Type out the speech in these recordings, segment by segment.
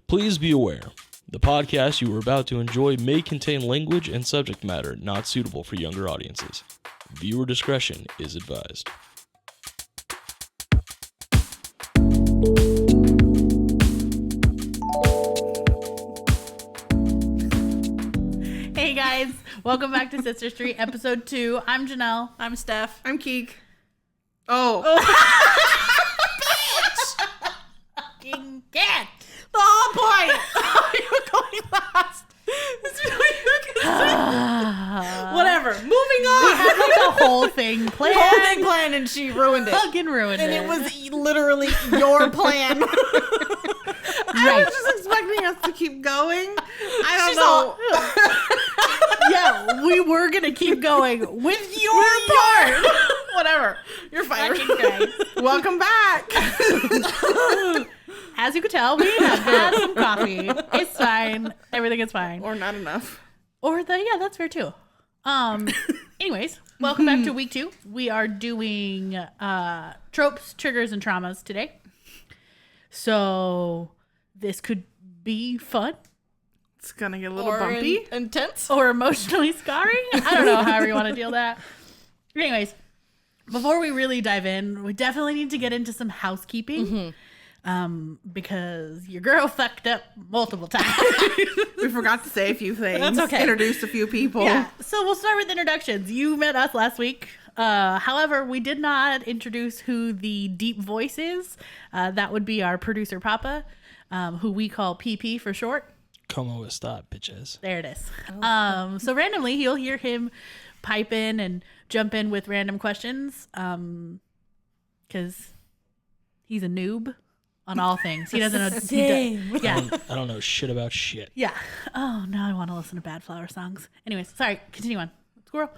Please be aware, the podcast you are about to enjoy may contain language and subject matter not suitable for younger audiences. Viewer discretion is advised. Hey guys, welcome back to Sister Street, episode 2. I'm Janelle. I'm Steph. I'm Keke. Oh. Fucking cat. The whole point. You were going last. Whatever. Moving on. We had like a whole thing planned. Whole thing planned and she ruined it. Fucking ruined And it. it was literally your plan. I was just expecting us to keep going. I don't know. Yeah, we were gonna keep going with your part. Whatever. You're fired. Welcome back. As you could tell, we have had some coffee. It's fine. Everything is fine. Or not enough. Yeah, that's fair too. Anyways, welcome back to week 2. We are doing tropes, triggers, and traumas today. So this could be fun It's gonna get a little bumpy. Intense. or emotionally scarring. I don't know, however you want to deal that. Anyways, before we really dive in, we definitely need to get into some housekeeping. Because your girl fucked up multiple times. We forgot to say a few things. That's okay. Introduced a few people. Yeah, so we'll start with introductions. You met us last week. However, we did not introduce who the deep voice is. That would be our producer, Papa, who we call PP for short. Como está, bitches? There it is. So randomly, you'll hear him pipe in and jump in with random questions because he's a noob on all things. He doesn't know. Yeah. I don't know shit about shit. Yeah. Oh, now I want to listen to Bad Flower songs. Anyways, sorry. Continue on. Squirrel.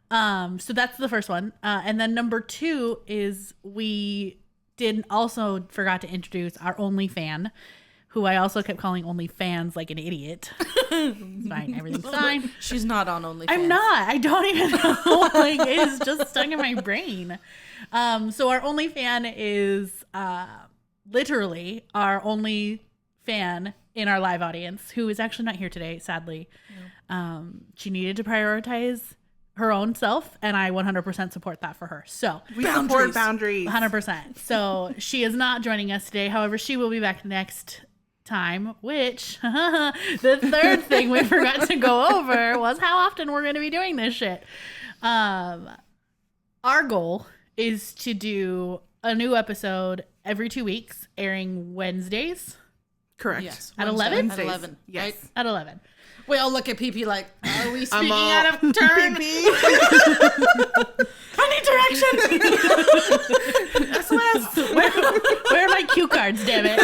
So that's the first one. And then number 2 is we forgot to introduce our only fan, who I also kept calling OnlyFans like an idiot. It's fine. Everything's fine. She's not on OnlyFans. I'm not. I don't even know. Like, it's just stuck in my brain. So our only fan is literally our only fan in our live audience, who is actually not here today, sadly. No. She needed to prioritize her own self, and I 100% support that for her. So We support boundaries. 100%. So she is not joining us today. However, she will be back next time, which the third thing we forgot to go over was how often we're going to be doing this shit. Our goal is to do a new episode every 2 weeks, airing Wednesdays Correct. Yes. at Wednesday 11. At 11. Yes. Right? At 11. We all look at PP like, are we speaking all out of turn? I need direction. SOS. Where are my cue cards, damn it?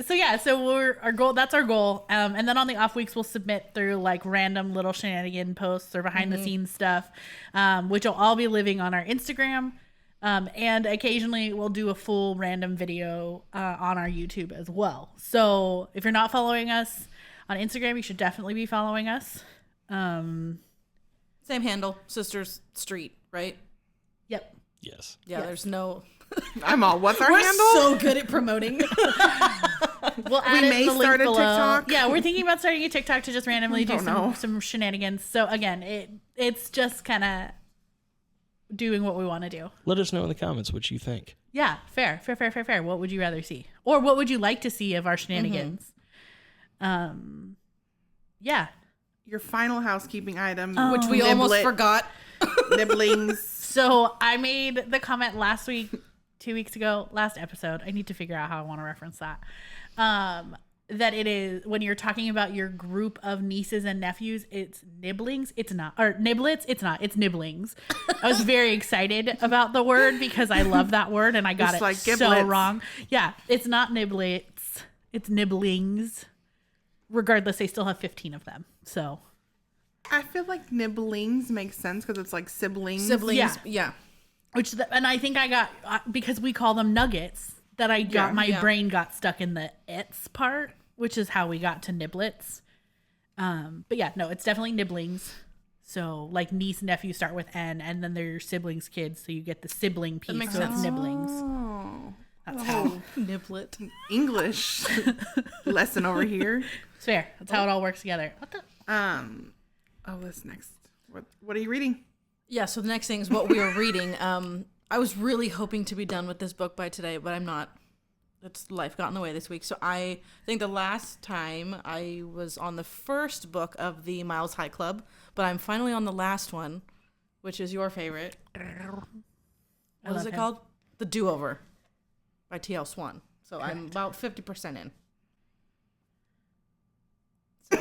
So our goal, that's our goal. And then on the off weeks, we'll submit through like random little shenanigan posts or behind the scenes stuff, which will all be living on our Instagram. And occasionally we'll do a full random video on our YouTube as well. So if you're not following us on Instagram, you should definitely be following us. Same handle, Sisters Street, right? Yep. Yes. Yeah, Yes. there's no... I'm all. What's our We're handle? so good at promoting. We'll add We it may in the link start a below. TikTok. Yeah, we're thinking about starting a TikTok to just randomly do Don't know. some shenanigans. So again, it's just kind of doing what we want to do. Let us know in the comments what you think. Yeah, fair. What would you rather see? Or what would you like to see of our shenanigans? Yeah. Your final housekeeping item. Which we almost Niblet. forgot. Nibblings. So I made the comment last week, 2 weeks ago, last episode. I need to figure out how I want to reference that. That it is, when you're talking about your group of nieces and nephews, it's nibblings. It's not. Or niblets. It's not. It's nibblings. I was very excited about the word because I love that word and I got It's it like so giblets. wrong. Yeah. It's not niblets. It's nibblings. Regardless, they still have 15 of them. So. I feel like nibblings makes sense because it's like siblings. Siblings. Yeah. And I think I got, because we call them nuggets, that I got, my brain got stuck in the it's part, which is how we got to niblets. But yeah, no, it's definitely nibblings. So like niece, nephew start with N, and then they're your siblings' kids, so you get the sibling piece, makes so it's sense. nibblings. Oh. That's how. Niblet. English lesson over here. It's fair. That's how it all works together. What the? This next. What are you reading? Yeah, so the next thing is what we are reading. I was really hoping to be done with this book by today, but I'm not. It's life got in the way this week. So I think the last time I was on the first book of the Miles High Club, but I'm finally on the last one, which is your favorite. What is it called? The Do-Over by T.L. Swan. So correct. I'm about 50% in. So.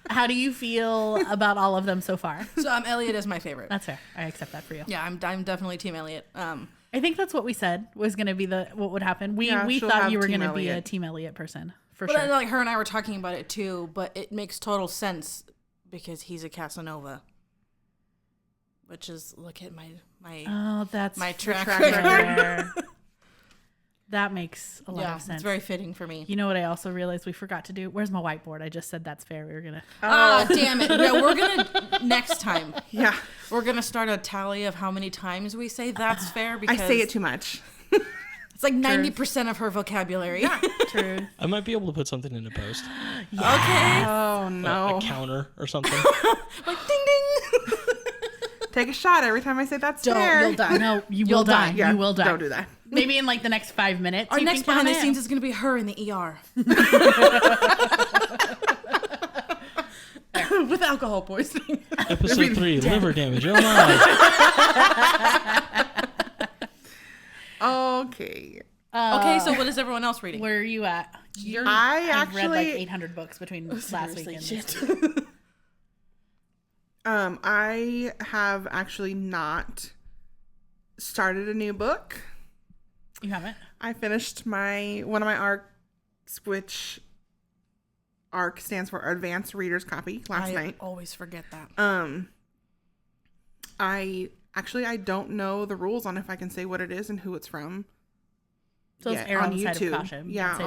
How do you feel about all of them so far? So Elliot is my favorite. That's fair. I accept that for you. Yeah, I'm definitely Team Elliot. I think that's what we said was going to be what would happen. We thought you were going to be a Team Elliot person for sure. But like her and I were talking about it too, but it makes total sense because he's a Casanova, which is look at my that's my track record. That makes a lot of sense. It's very fitting for me. You know what I also realized we forgot to do? Where's my whiteboard? I just said that's fair. We were going to... Oh, damn it. Yeah, we're going to... Next time. Yeah. We're going to start a tally of how many times we say that's fair because... I say it too much. It's like 90% of her vocabulary. Yeah, true. I might be able to put something into post. Yes. Okay. Oh, no. A counter or something. Like, ding, ding. Take a shot every time I say that's fair. You'll die. No, you'll die. Yeah, you will die. Don't do that. Maybe in like the next 5 minutes. Our you next can behind the count scenes it. is going to be her in the ER. With alcohol poisoning. Episode 3, liver damage. Oh my. Okay. Okay, so what is everyone else reading? Where are you at? I've read like actually 800 books between last week and this shit. week. I have actually not started a new book. You haven't? I finished one of my arcs, which ARC stands for Advanced Reader's Copy, last night. I always forget that. I don't know the rules on if I can say what it is and who it's from. So it's err on the side of caution. Yeah, Say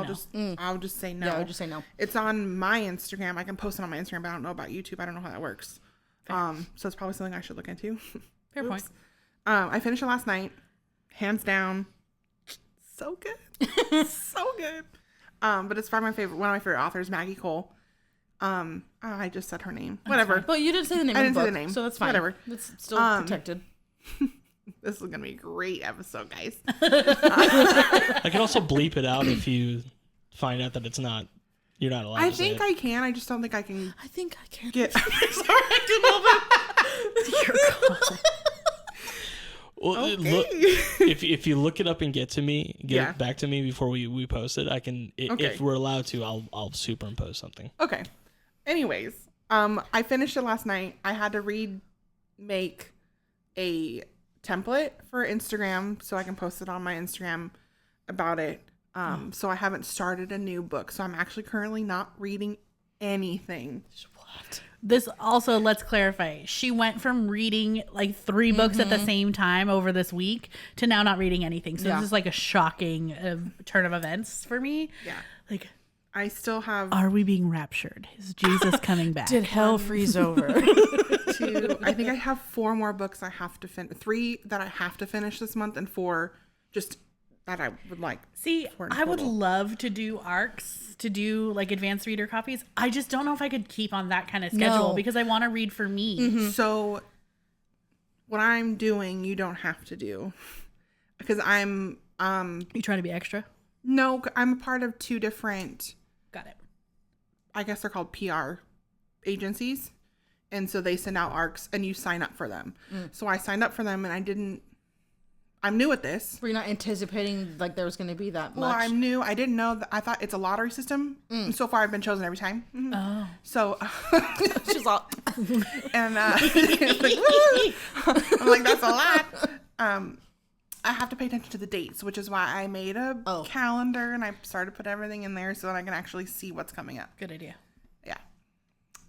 I'll just say no. Yeah, I would just say no. It's on my Instagram. I can post it on my Instagram, but I don't know about YouTube. I don't know how that works. So it's probably something I should look into. Fair point. I finished it last night. Hands down. So good. So good. But it's by one of my favorite authors, Maggie Cole. I just said her name. Whatever. But you didn't say the name I of didn't the say book, the name. so that's fine. Whatever. It's still protected. This is going to be a great episode, guys. I can also bleep it out if you find out that it's not. You're not allowed I to say think it. I can. I just don't think I can I think I can. get... Sorry, I Well, Okay. if you look it up and get back to me before we post it, I can. Okay. If we're allowed to, I'll superimpose something. Okay. Anyways, I finished it last night. I had to make a template for Instagram so I can post it on my Instagram about it. So I haven't started a new book. So I'm actually currently not reading anything. What? This also, let's clarify. She went from reading like 3 books at the same time over this week to now not reading anything. So Yeah. this is like a shocking turn of events for me. Yeah. Like, I still have are we being raptured? Is Jesus coming back? Did hell freeze over? I think I have 4 more books I have to finish. 3 that I have to finish this month and 4 just that I would like. See, for in I would total. love to do arcs, to do like advanced reader copies. I just don't know if I could keep on that kind of schedule No. because I want to read for me. So what I'm doing, you don't have to do, because I'm You trying to be extra? no, I'm a part of 2 different, Got it. I guess they're called PR agencies, and so they send out arcs and you sign up for them. So I signed up for them, and I'm new at this. Were you not anticipating like there was going to be that much? Well, I'm new. I didn't know that. I thought it's a lottery system. And so far, I've been chosen every time. Oh. So, She's all. and it's like, woo! I'm like, that's a lot. I have to pay attention to the dates, which is why I made a calendar and I started to put everything in there so that I can actually see what's coming up. Good idea. Yeah.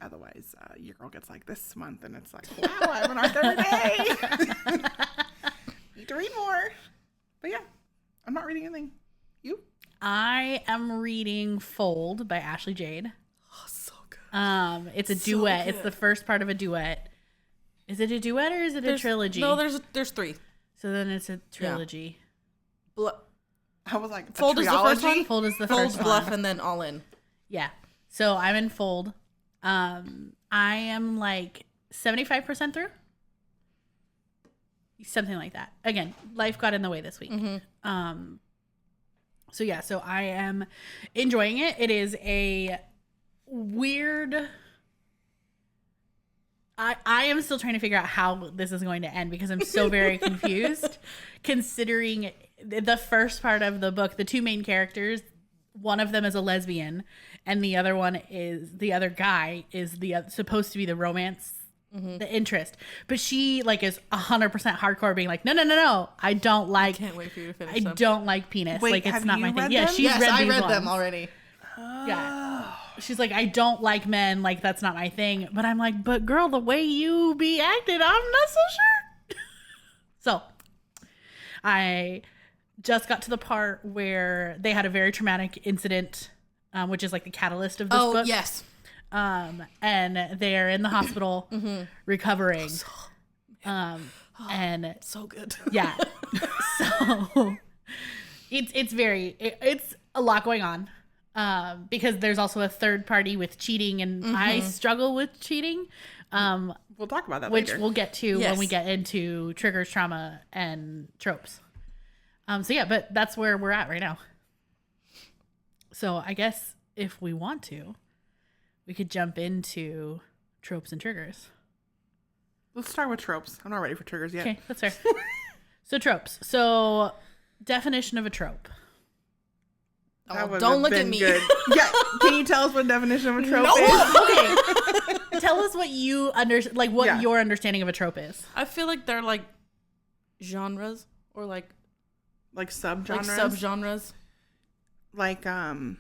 Otherwise, your girl gets like this month, and it's like, wow, I have an arc every day. Need to read more. But yeah, I'm not reading anything. You? I am reading Fold by Ashley Jade. Oh, so good. It's a duet. It's the first part of a duet. Is it a duet or is it a trilogy? No, there's 3. So then it's a trilogy. I was like, Fold is the first one? Fold is the Fold, first bluff, one. and then all in. Yeah. So I'm in fold. I am like 75% through. Something like that. Again, life got in the way this week. So yeah, so I am enjoying it. It is a weird... I am still trying to figure out how this is going to end because I'm so very confused considering the first part of the book, the two main characters, one of them is a lesbian and the other guy is supposed to be the romance, the interest. But she like is 100% hardcore being like, no. I don't like, Can't wait for you to finish I them. don't like penis. Wait, like it's have not you my thing. read Yeah, them? she's Yes, read I these read ones. them already. Yeah. She's like, I don't like men. Like, that's not my thing. But I'm like, but girl, the way you be acting, I'm not so sure. So I just got to the part where they had a very traumatic incident, which is like the catalyst of this book. Oh, yes. And they're in the hospital recovering. And So good. yeah. So it's a lot going on. Because there's also a third party with cheating, and I struggle with cheating, We'll talk about that which later. we'll get to Yes. when we get into triggers, trauma, and tropes. So yeah, but that's where we're at right now. So I guess if we want to, we could jump into tropes and triggers. Let's start with tropes. I'm not ready for triggers yet. Okay, that's fair. So tropes. So definition of a trope. That would don't have look at been me. good. Yeah, can you tell us what definition of a trope is? Okay. Tell us what you what your understanding of a trope is. I feel like they're like genres or like Subgenres. subgenres.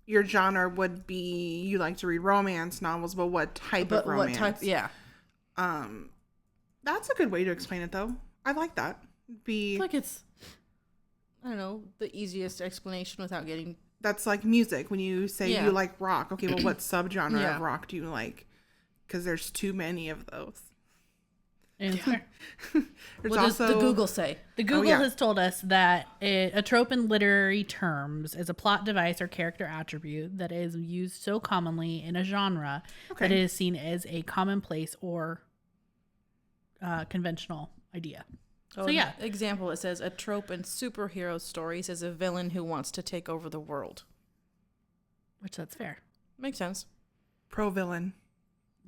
Your genre would be you like to read romance novels, but what type of romance? What type? Yeah. That's a good way to explain it, though. I like that. I feel like it's, I don't know, the easiest explanation without getting... That's like music. When you say Yeah. you like rock, okay, well, what subgenre Yeah. of rock do you like? Because there's too many of those. And There's What does the Google say? the Google yeah. has told us that a trope in literary terms is a plot device or character attribute that is used so commonly in a genre Okay. that it is seen as a commonplace or conventional idea. Oh, So yeah. Example, it says, a trope in superhero stories is a villain who wants to take over the world. Which that's fair. Makes sense. Pro-villain.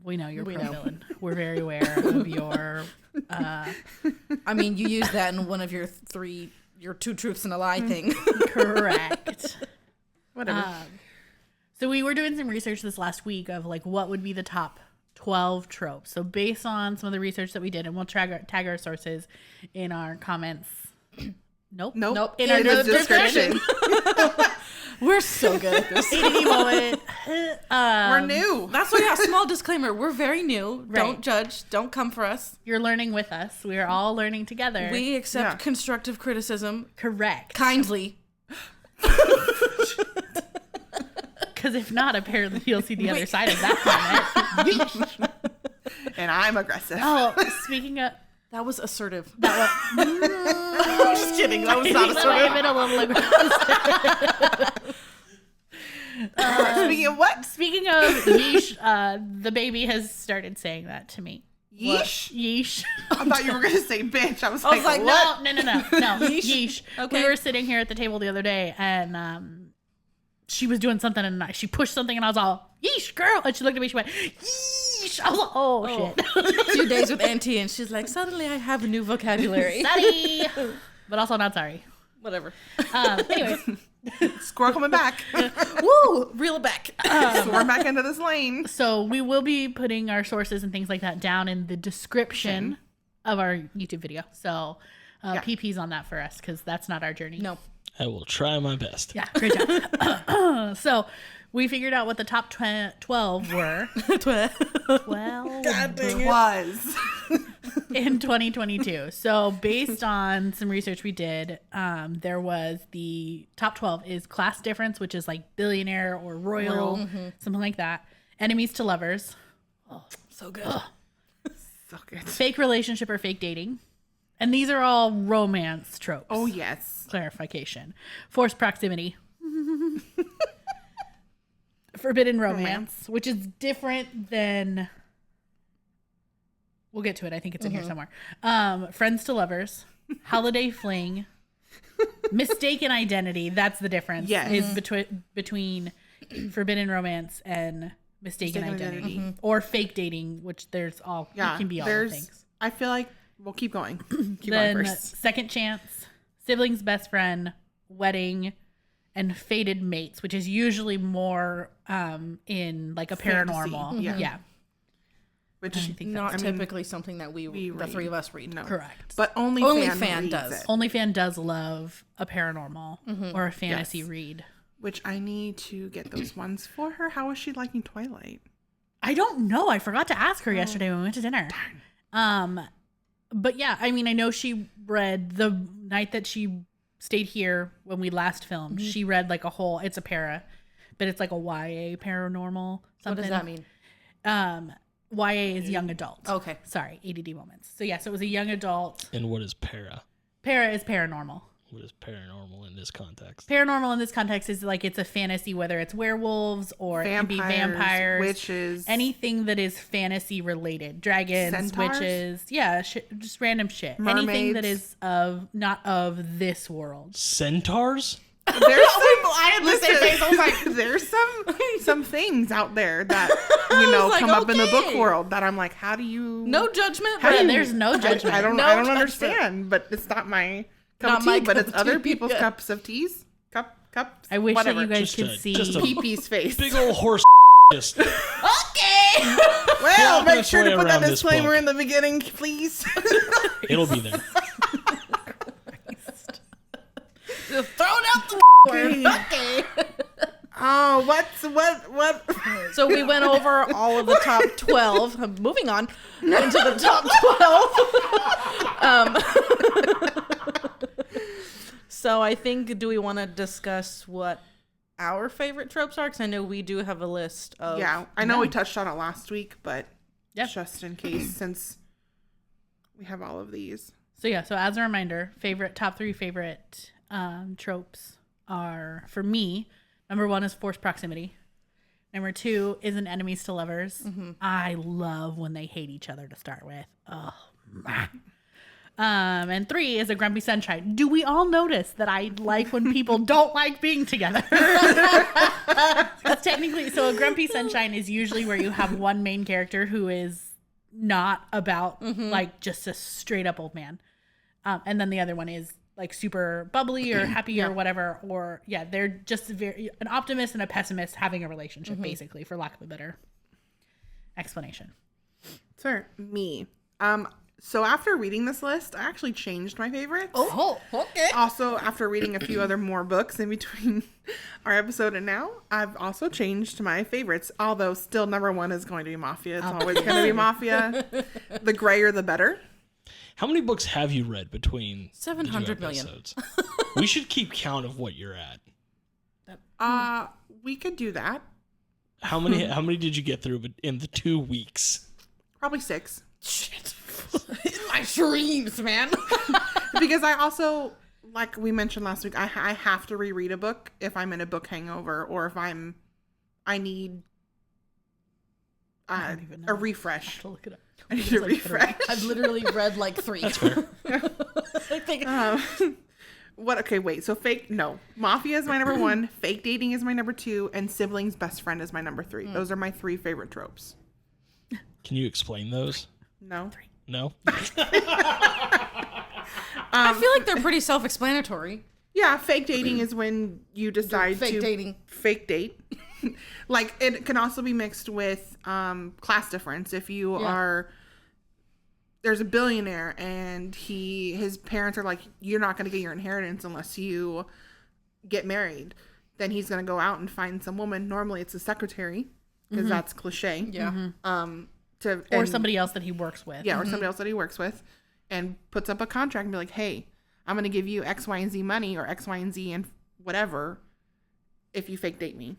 We know you're We know. pro-villain. We're very aware of your... I mean, you use that in one of your two truths and a lie thing. correct. Whatever. So we were doing some research this last week of like what would be the top 12 tropes. So based on some of the research that we did, and we'll tag our sources in our comments. Nope. Nope. In our the description. We're so good at this. ADD moment. We're new. That's why, yeah, small disclaimer. We're very new. Right. Don't judge. Don't come for us. You're learning with us. We are all learning together. We accept Yeah. constructive criticism correct. kindly. Because if not, apparently you'll see the other side of that comment. And I'm aggressive. Oh, speaking of That was assertive. that, I'm just kidding. That was not assertive. been a little aggressive. Speaking of what? Speaking of yeesh, the baby has started saying that to me. Yeesh? Yeesh. I thought you were going to say bitch. I was was like, like, what? No. Yeesh. Okay. We were sitting here at the table the other day, and she was doing something, and she pushed something, and I was all, yeesh, girl. And she looked at me, she went, yeesh. I was like, oh. shit. 2 days with Auntie, and she's like, suddenly I have a new vocabulary. Sorry. But also not sorry. Whatever. Anyways. Squirrel coming back. Woo! Reel it back. So we're back into this lane. So we will be putting our sources and things like that down in the description of our YouTube video. So PP's on that for us because that's not our journey. No. I will try my best. Yeah, great job. So we figured out what the top 12 were. 12 Was. in 2022. So based on some research we did, there was the top 12 is class difference, which is like billionaire or royal, something like that. Enemies to lovers. So good. So good. Fake relationship or fake dating. And these are all romance tropes. Oh, yes. Clarification. Forced proximity. Forbidden romance, which is different than... We'll get to it. I think it's in here somewhere. Friends to lovers. Holiday fling. Mistaken identity. That's the difference. Yes. Is between forbidden romance and mistaken identity. Or fake dating, which there's all... Yeah. It can be all the things. I feel like... We'll keep going. Keep Then going first. second chance, siblings best friend, wedding, and fated mates, which is usually more in like a Fantasy. paranormal. Yeah. Which I think Not typically something that we the read. three of us read. No. Correct. But Only OnlyFan fan reads does. it, OnlyFan does love a paranormal or a fantasy Yes. read. which I need to get those ones for her. How is she liking Twilight? I don't know. I forgot to ask her yesterday when we went to dinner. But yeah, I mean, I know she read the night that she stayed here when we last filmed. She read like a whole, it's a but it's like a YA paranormal something. What does that mean? YA is young adult. Okay. Sorry, ADD moments. So yeah, so it was a young adult. And what is para? Para is paranormal. What is paranormal in this context? Paranormal in this context is like it's a fantasy, whether it's werewolves or it can be vampires, witches, anything that is fantasy related, dragons, Centaurs? witches, yeah, just random shit. Anything that Mermaids? is not of this world. Centaurs? There's some, I had the same face. I was like, there's some things out there that like, come up in the book okay. world that I'm like, how do you? no judgment. Yeah, but there's no judgment. I don't No I don't judgment. understand, but it's not my cup Not of my tea. But cup it's of other tea, people's yeah. cups of teas. Cups. I wish whatever. that you guys Just could a- see. just a- Pee-pee's face. Big old horse just Okay. Well, Walking make sure its to way put that around this disclaimer book. in the beginning, please. it'll be there. Just throwing out the word. Okay. Oh, what? So we went over all of the top 12. I'm moving on into the top 12. So I think, do we want to discuss what our favorite tropes are? Because I know we do have a list of... Yeah, I know we touched on it last week, but Yep. just in case, since we have all of these. So yeah, so as a reminder, top 3 favorite tropes are, for me, number 1 is forced proximity. Number 2 is an enemies to lovers. I love when they hate each other to start with. Oh, man. And 3 is a grumpy sunshine. Do we all notice that I like when people don't like being together? Because technically, so a grumpy sunshine is usually where you have one main character who is not about like just a straight up old man. And then the other one is like super bubbly or happy or whatever. Or yeah, they're just an optimist and a pessimist having a relationship, basically, for lack of a better explanation. For me, so after reading this list, I actually changed my favorites. Oh, okay. Also, after reading a few other more books in between our episode and now, I've also changed my favorites. Although still number 1 is going to be Mafia. It's always going to be Mafia. The grayer, the better. How many books have you read between 700 million. episodes? We should keep count of what you're at. We could do that. How many did you get through in the 2 weeks? Probably 6. Shit. My dreams, man. Because I also, like we mentioned last week, I have to reread a book if I'm in a book hangover or if I need don't even know. a refresh. To look it up. I need a refresh. I've literally read like 3. That's fair. I think What? Okay, wait. So Mafia is my number 1. Fake dating is my number 2, and siblings best friend is my number 3. Those are my 3 favorite tropes. Can you explain those? No. No? I feel like they're pretty self-explanatory. Yeah, fake dating is when you decide Fake to dating. fake date. Like it can also be mixed with class difference. If you are there's a billionaire and his parents are like, you're not going to get your inheritance unless you get married. Then he's going to go out and find some woman. Normally it's a secretary because that's cliche. Yeah. Or somebody else that he works with. Yeah, or somebody else that he works with, and puts up a contract and be like, hey, I'm going to give you X, Y, and Z money or X, Y, and Z and whatever if you fake date me.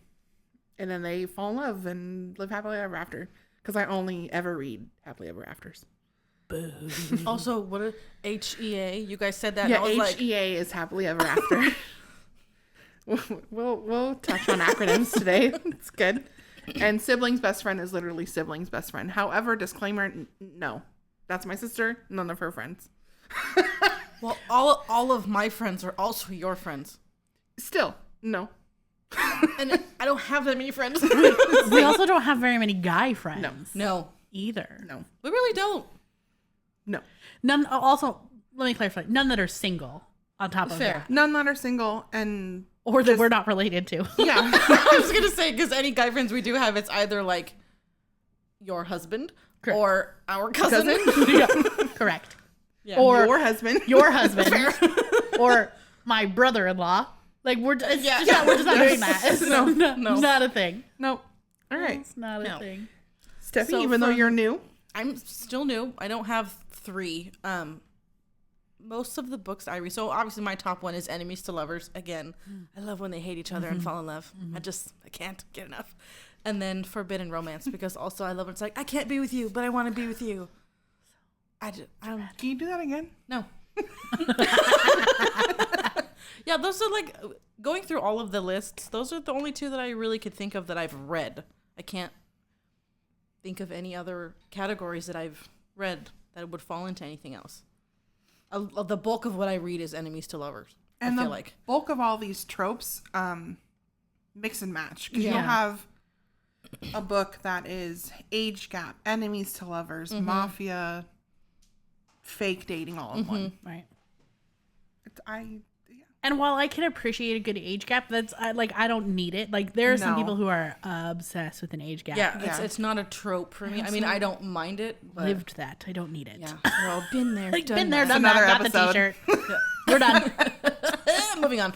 And then they fall in love and live happily ever after. Because I only ever read happily ever afters. Also, what a HEA? You guys said that. Yeah, and I was like, HEA is happily ever after. we'll touch on acronyms today. It's good. And sibling's best friend is literally sibling's best friend. However, disclaimer, no. That's my sister, none of her friends. well, all of my friends are also your friends. Still, no. And I don't have that many friends. We also don't have very many guy friends. No. Either. No. We really don't. No. None. Also, let me clarify. None that are single. On top of Fair. that, None that are single and or that we're not related to. yeah. I was gonna say, because any guy friends we do have, it's either like your husband Correct. or our cousin. Yeah, correct. Yeah. Or Your husband. your husband, or my brother-in-law. Like we're just, we're just not doing that. It's No. not a thing. Nope. All right. It's not a No. thing. Steffi, So even though you're new. I'm still new. I don't have 3. Most of the books I read. So obviously my top one is Enemies to Lovers. Again, I love when they hate each other and fall in love. I can't get enough. And then Forbidden Romance, because also I love when it's like, I can't be with you, but I want to be with you. I don't. Can you do that again? No. Yeah, those are like, going through all of the lists, those are the only 2 that I really could think of that I've read. I can't think of any other categories that I've read that would fall into anything else. The bulk of what I read is Enemies to Lovers. And I feel the like. bulk of all these tropes mix and match. Because Yeah. you'll have a book that is age gap, enemies to lovers, mafia, fake dating all in one. Right. Yeah. And while I can appreciate a good age gap, I don't need it. Like there are some No. people who are obsessed with an age gap. Yeah, it's not a trope for me. I mean, I don't mind it, but Lived that. I don't need it. yeah, well, been there, Like done been there, that. done Another that. Got the episode. t-shirt. We're done. Moving on.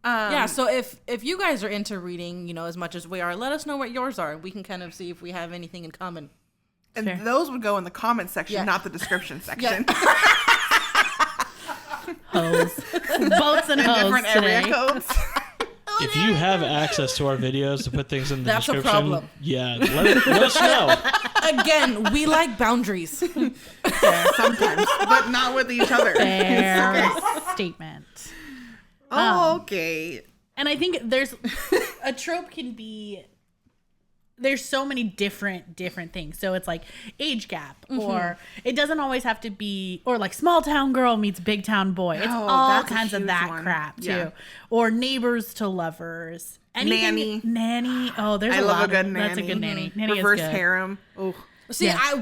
Yeah, so if you guys are into reading, as much as we are, let us know what yours are. We can kind of see if we have anything in common. And Fair. those would go in the comments section, Yeah. not the description section. Hose. Boats and hose Different area today. codes. If you have access to our videos to put things in the That's a description, problem. yeah, let us know. Again, we like boundaries. Sometimes, but not with each other. Fair statement. Okay. And I think there's a trope can be there's so many different things. So it's like age gap, or it doesn't always have to be, or like small town girl meets big town boy. It's Oh, all that's a kinds of huge that one. crap too. Yeah. Or neighbors to lovers. Anything, nanny. Oh, there's I a love lot a good of, nanny. That's a good nanny. Nanny Reverse is good. harem. Oh. See, Yeah.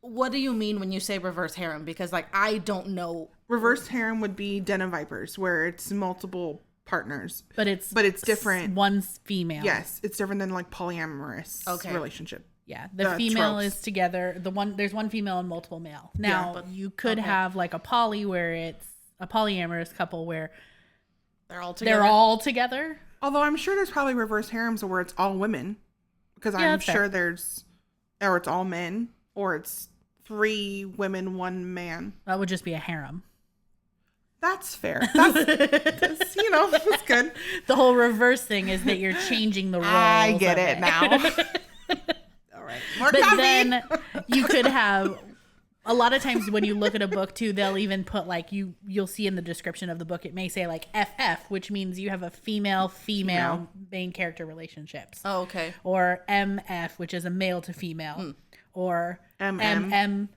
what do you mean when you say reverse harem? Because like I don't know. Reverse harem would be Den of Vipers, where it's multiple partners. But it's different. One's female. Yes, it's different than like polyamorous Okay. relationship. Yeah, the female tropes. is together. There's one female and multiple male. Now but- you could have like a poly where it's a polyamorous couple where They're all together. they're all together. Although I'm sure there's probably reverse harems where it's all women, because I'm that's sure fair. or it's all men, or it's 3 women, 1 man. That would just be a harem. That's fair. That's that's good. The whole reverse thing is that you're changing the roles. I get of it now. All right, more But coffee. then you could have a lot of times when you look at a book too, they'll even put like you'll see in the description of the book, it may say like FF, which means you have a female main character relationships. Oh, okay. Or MF, which is a male to female. Or MM. MM,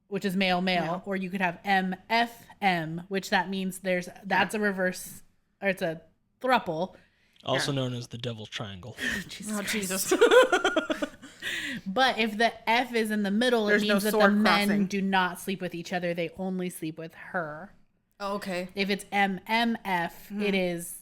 which is male. Or you could have MFM, which that means that's a reverse, or it's a throuple. Also known as the Devil's Triangle. Oh, Jesus. But if the F is in the middle, There's it no means that the sword men crossing. do not sleep with each other. They only sleep with her. Oh, okay. If it's MMF, it is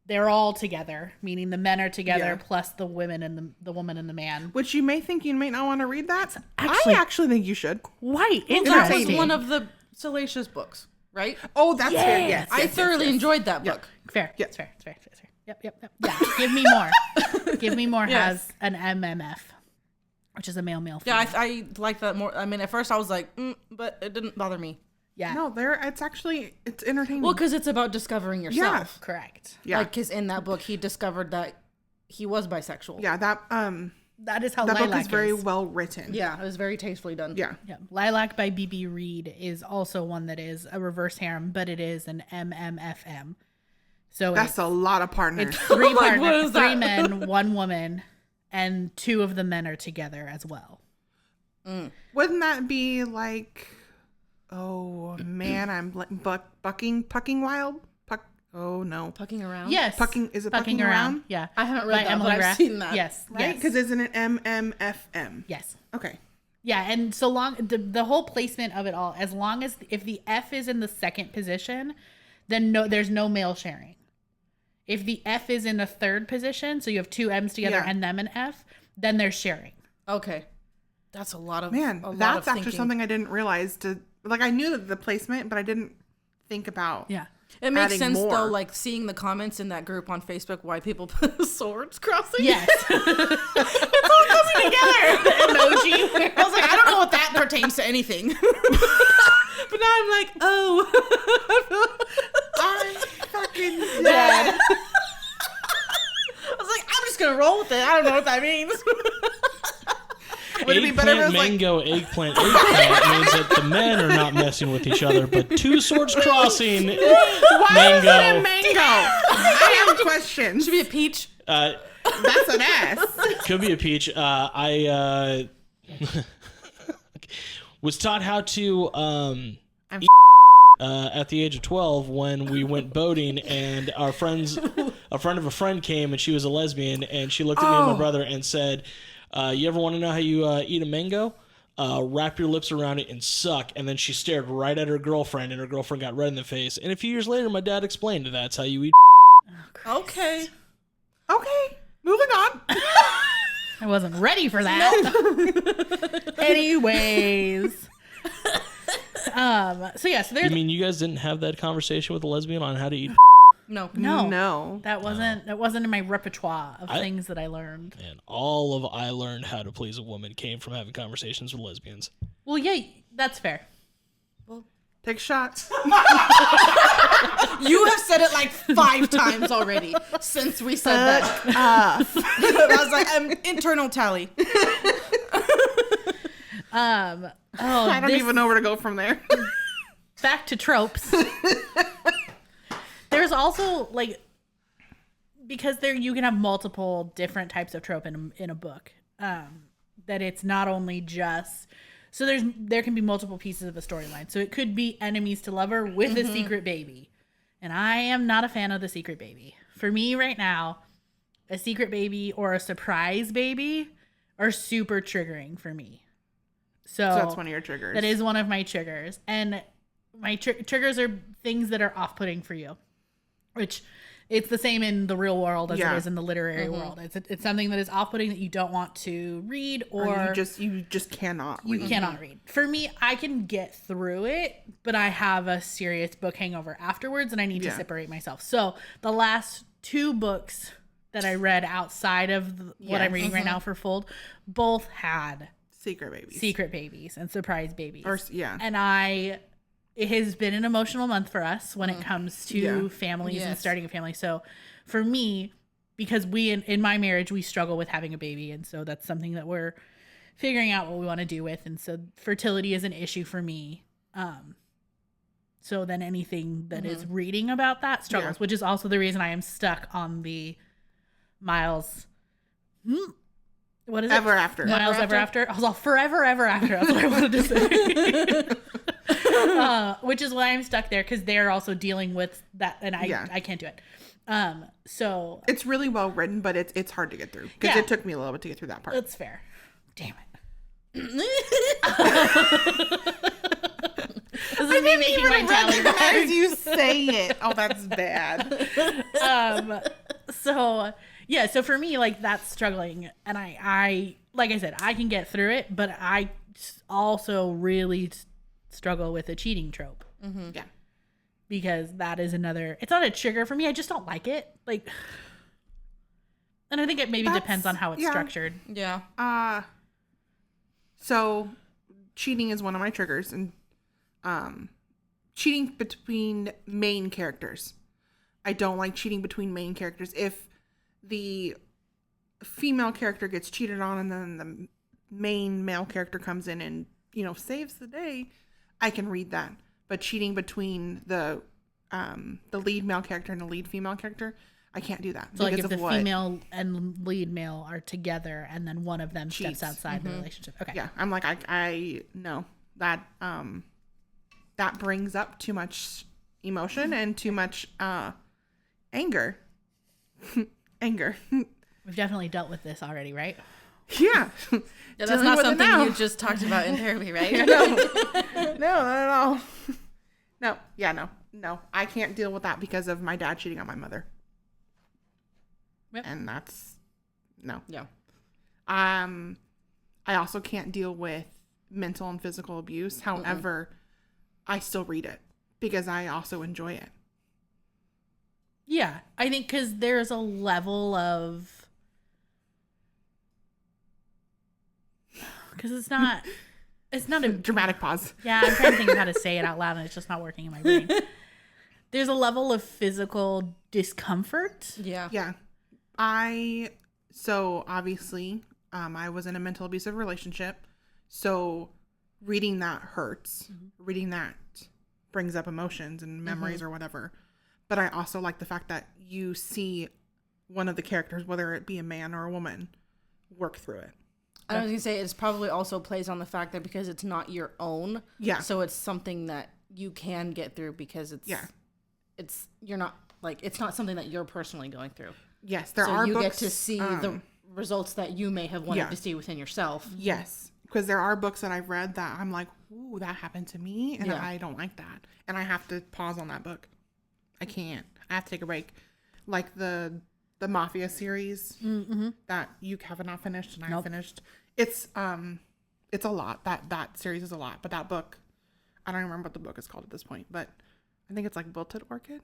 they're all together, meaning the men are together Yeah. plus the women and the woman and the man. Which you may think you may not want to read that. actually- I actually think you should. Quite That was interesting. one of the Salacious books, right? Oh, that's fair. Yes. Yes, I yes, thoroughly yes. enjoyed that book. Fair. Yeah. It's fair. It's fair. It's fair. Yep. Yeah. Give me more. Give me more Yes. has an MMF, which is a male. Yeah, female. I like that more. I mean, at first I was like, but it didn't bother me. Yeah. No, it's entertaining. Well, because it's about discovering yourself. Correct. yeah. Like, because in that book, he discovered that he was bisexual. Yeah, that that is how That Lilac book is very well written. Yeah, it was very tastefully done. Yeah. Yeah. Lilac by B.B. Reed is also one that is a reverse harem, but it is an MMFM. So That's a lot of partners. it's three Like, partners, what is that? 3 men, 1 woman, and 2 of the men are together as well. Wouldn't that be like, oh man, I'm pucking wild? Oh no. Pucking around? Yes. Is it Pucking Around? Yeah. I haven't read By that, Emily but I've Rath. seen that. Yes. Right? Yes. Because isn't it MMFM? Yes. Okay. Yeah, and so long the whole placement of it all, as long as if the F is in the second position, then there's no male sharing. If the F is in the third position, so you have 2 M's together and them an F, then there's sharing. Okay. That's a lot of Man, a lot that's of actually thinking. something I didn't realize. I knew the placement, but I didn't think about. Yeah. It makes adding sense more. though, like seeing the comments in that group on Facebook why people put swords crossing. Yes. It's all coming together. Emoji. I was like, I don't know what that pertains to anything. But now I'm like, oh. I'm fucking dead. I was like, I'm just gonna roll with it. I don't know what that means. Would it be better if it Eggplant, was like, mango, eggplant means that the men are not messing with each other, but 2 swords crossing. why is it a Mango. mango? I have questions. Should be a peach. That's an S. Could be a peach. I was taught how to at the age of 12 when we went boating, and a friend of a friend came, and she was a lesbian, and she looked at me and my brother and said, you ever want to know how you eat a mango? Wrap your lips around it and suck. And then she stared right at her girlfriend, and her girlfriend got red in the face. And a few years later, my dad explained that's how you eat. Okay. Okay, moving on. I wasn't ready for that. Anyways. So yeah, so there's You mean you guys didn't have that conversation with a lesbian on how to eat? No. No. that wasn't in my repertoire of things that I learned. And all of I learned how to please a woman came from having conversations with lesbians. Well, yeah, that's fair. Take shots. You have said it like 5 times already since we said that. I was like, internal tally. I don't even know where to go from there. Back to tropes. There's also like, because you can have multiple different types of trope in a book. That it's not only just, so there can be multiple pieces of a storyline. So it could be enemies to lover with a secret baby, and I am not a fan of the secret baby. For me right now, a secret baby or a surprise baby are super triggering for me. So that's one of your triggers. that is one of my triggers. And my triggers are things that are off-putting for you, which it's the same in the real world as it is in the literary world. It's something that is off-putting that you don't want to read, or you just cannot read. you cannot read. For me, I can get through it, but I have a serious book hangover afterwards, and I need to separate myself. So the last 2 books that I read outside of what I'm reading right now for Fold, both had Secret babies and surprise babies. And it has been an emotional month for us when it comes to families and starting a family. So for me, because we in my marriage, we struggle with having a baby, and so that's something that we're figuring out what we want to do with. And so fertility is an issue for me. So then anything that is reading about that struggles, which is also the reason I am stuck on the Miles. What is Ever it? After. Miles Ever After. I was all forever, ever after. That's what I wanted to say. Which is why I'm stuck there, because they're also dealing with that, and I can't do it. So it's really well written, but it's hard to get through, because it took me a little bit to get through that part. that's fair. Damn it. This is me making my tally bar. As you say it. Oh, that's bad. So yeah, so for me, like, that's struggling, and I like I said, I can get through it, but I also really struggle with a cheating trope. Yeah. Because that is another, it's not a trigger for me, I just don't like it. Like, and I think it maybe depends on how it's structured. Yeah. So cheating is one of my triggers, and cheating between main characters. I don't like cheating between main characters. If the female character gets cheated on and then the main male character comes in and, saves the day, I can read that. But cheating between the lead male character and the lead female character, I can't do that. So like if the female and lead male are together and then one of them Cheats. steps outside the relationship. Okay. Yeah, I'm like, I no, that brings up too much emotion and too much anger. Anger. We've definitely dealt with this already, right? Yeah. Yeah, that's not something you just talked about in therapy, right? No, not at all. No, yeah, no. I can't deal with that because of my dad cheating on my mother. Yep. And that's no. Yeah. I also can't deal with mental and physical abuse. However, I still read it because I also enjoy it. Yeah, I think because there's a level of, because it's not a Dramatic pause. Yeah, I'm trying to think of how to say it out loud and it's just not working in my brain. There's a level of physical discomfort. Yeah. Yeah. So obviously, I was in a mental abusive relationship. So reading that hurts. Mm-hmm. Reading that brings up emotions and memories or whatever. But I also like the fact that you see one of the characters, whether it be a man or a woman, work through it. I was going to say, it's probably also plays on the fact that because it's not your own. Yeah. So it's something that you can get through because it's not something that you're personally going through. Yes, there are you books. Get to see the results that you may have wanted to see within yourself. Yes, because there are books that I've read that I'm like, ooh, that happened to me, and I don't like that. And I have to pause on that book. I can't. I have to take a break. Like the Mafia series that you have not finished and I have finished. It's a lot. That series is a lot. But that book, I don't remember what the book is called at this point, but I think it's like Wilted Orchid.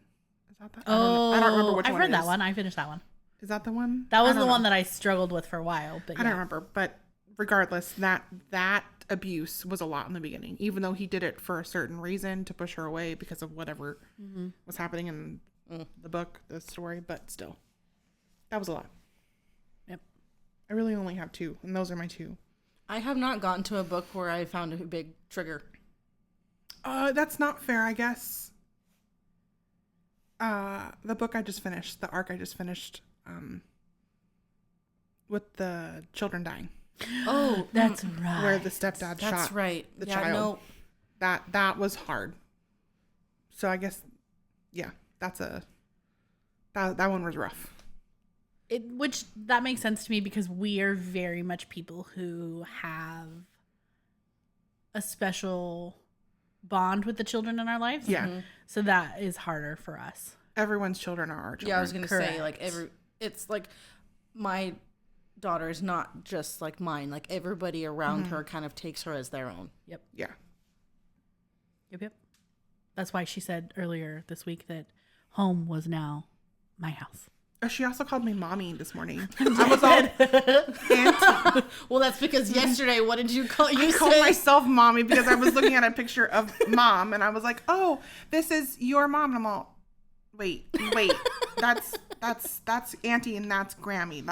Is that? Oh, I don't remember which I've one read it that is. one. I finished that one. Is that the one? That was the one that I struggled with for a while. But I don't remember. But regardless, that abuse was a lot in the beginning, even though he did it for a certain reason to push her away because of whatever was happening in the book, the story. But still, that was a lot. Yep. I really only have 2, and those are my 2. I have not gotten to a book where I found a big trigger. That's not fair, I guess. The book I just finished, the arc I just finished, with the children dying. Oh, that's right. Where the stepdad shot the child. No. That was hard. So I guess, yeah, that one was rough. Which that makes sense to me because we are very much people who have a special bond with the children in our lives. Yeah. So that is harder for us. Everyone's children are our children. Yeah, I was gonna say Correct. it's like my daughter is not just like mine. Like everybody around her kind of takes her as their own. Yep. Yeah. Yep. That's why she said earlier this week that home was now my house. She also called me mommy this morning. I was all Aunt. Well, that's because yesterday, what did you call? I called myself mommy because I was looking at a picture of mom and I was like, "Oh, this is your mom." And I'm all, wait, that's Auntie and that's Grammy.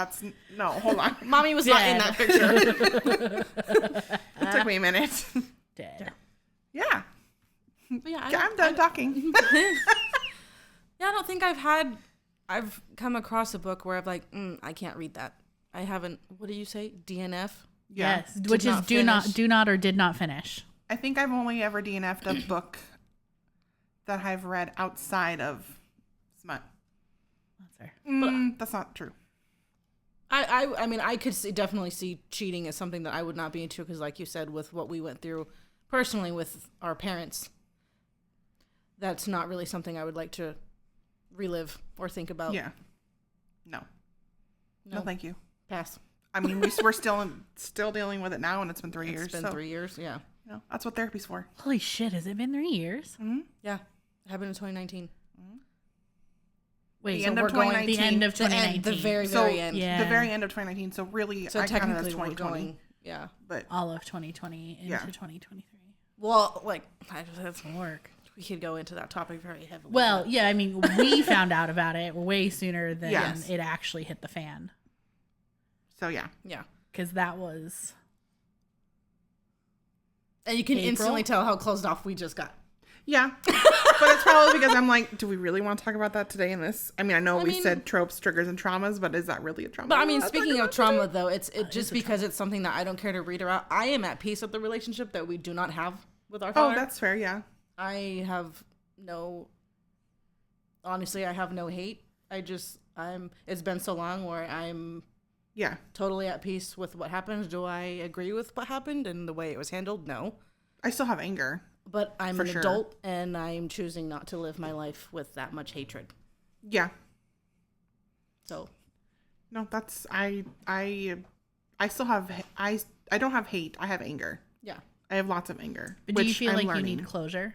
No, hold on. Mommy was not in that picture. It took me a minute. Dead. Yeah. But yeah, I'm done talking. Yeah, I don't think I've come across a book where I've like, I can't read that. I haven't. What do you say? DNF? Yeah. Yes, which is do not or did not finish. I think I've only ever DNF'd a book that I've read outside of smut. That's fair. That's not true. I mean, I could definitely see cheating as something that I would not be into because, like you said, with what we went through personally with our parents, that's not really something I would like to relive or think about. Yeah. No, thank you. Pass. I mean, we're still dealing with it now, and it's been 3 years. It's been 3 years, yeah. That's what therapy's for. Holy shit, has it been 3 years? Mm-hmm. Yeah. It happened in 2019. Wait, The so end of we're going 2019. the end of 2019. The very end. Yeah. The very end of 2019. So really, So I counted as technically we're 2020. going, yeah. But all of 2020 into 2023. Well, like, That's work. we could go into that topic very heavily. Well, yeah, I mean, we found out about it way sooner than Yes. it actually hit the fan. So yeah. Yeah. Because that was And you can April? instantly tell how closed off we just got. Yeah. But it's probably because I'm like, do we really want to talk about that today in this? I mean, I know we said tropes, triggers, and traumas, but is that really a trauma? But I mean, speaking of trauma, though, it's just because it's something that I don't care to read about. I am at peace with the relationship that we do not have with our father. Oh, that's fair. Yeah. I have honestly, I have no hate. It's been so long where I'm Yeah. totally at peace with what happened. Do I agree with what happened and the way it was handled? No. I still have anger. But I'm For an sure. adult and I'm choosing not to live my life with that much hatred. Yeah. So No, that's I still have I don't have hate. I have anger. yeah. I have lots of anger. But do you which feel I'm like learning. you need closure?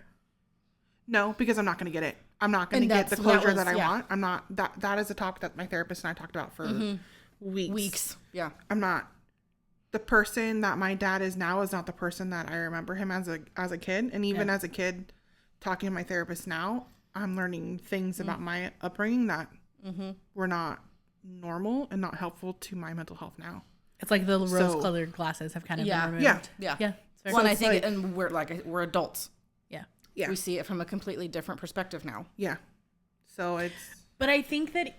No, because I'm not going to get it. I'm not going to And get the that's- that closure was- that I yeah. want. I'm not that is a topic that my therapist and I talked about for weeks. Yeah. I'm not the person that my dad is now is not the person that I remember him as a kid. And even as a kid talking to my therapist now, I'm learning things about my upbringing that were not normal and not helpful to my mental health now. It's like the rose-colored glasses have kind of Yeah. been removed. Yeah. Yeah. Yeah. It's fair. Well, and I it's think, like- and we're adults. Yeah. Yeah. We see it from a completely different perspective now. Yeah. So it's But I think that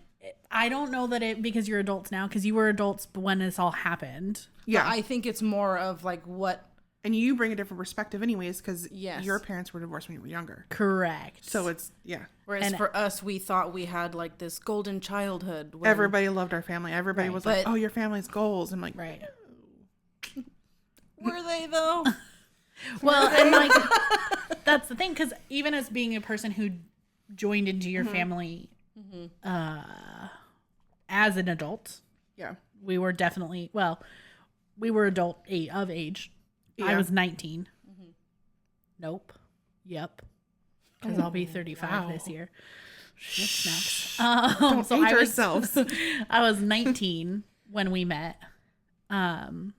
I don't know that it because you're adults now because you were adults when this all happened. yeah. But I think it's more of like what. And you bring a different perspective anyways because Yes. your parents were divorced when you were younger. Correct. So it's, yeah. Whereas And- for us, we thought we had like this golden childhood. When, Everybody loved our family. Everybody Right. was like, But- oh, your family's goals. I'm like, right. Were they though? Well, and like that's the thing because even as being a person who joined into your family as an adult, yeah. we were definitely we were of age. I Yeah. was 19. Nope. Yep. Because I'll be 35 this year. Shit smacks. Don't so age I was, ourselves. I was 19 when we met. And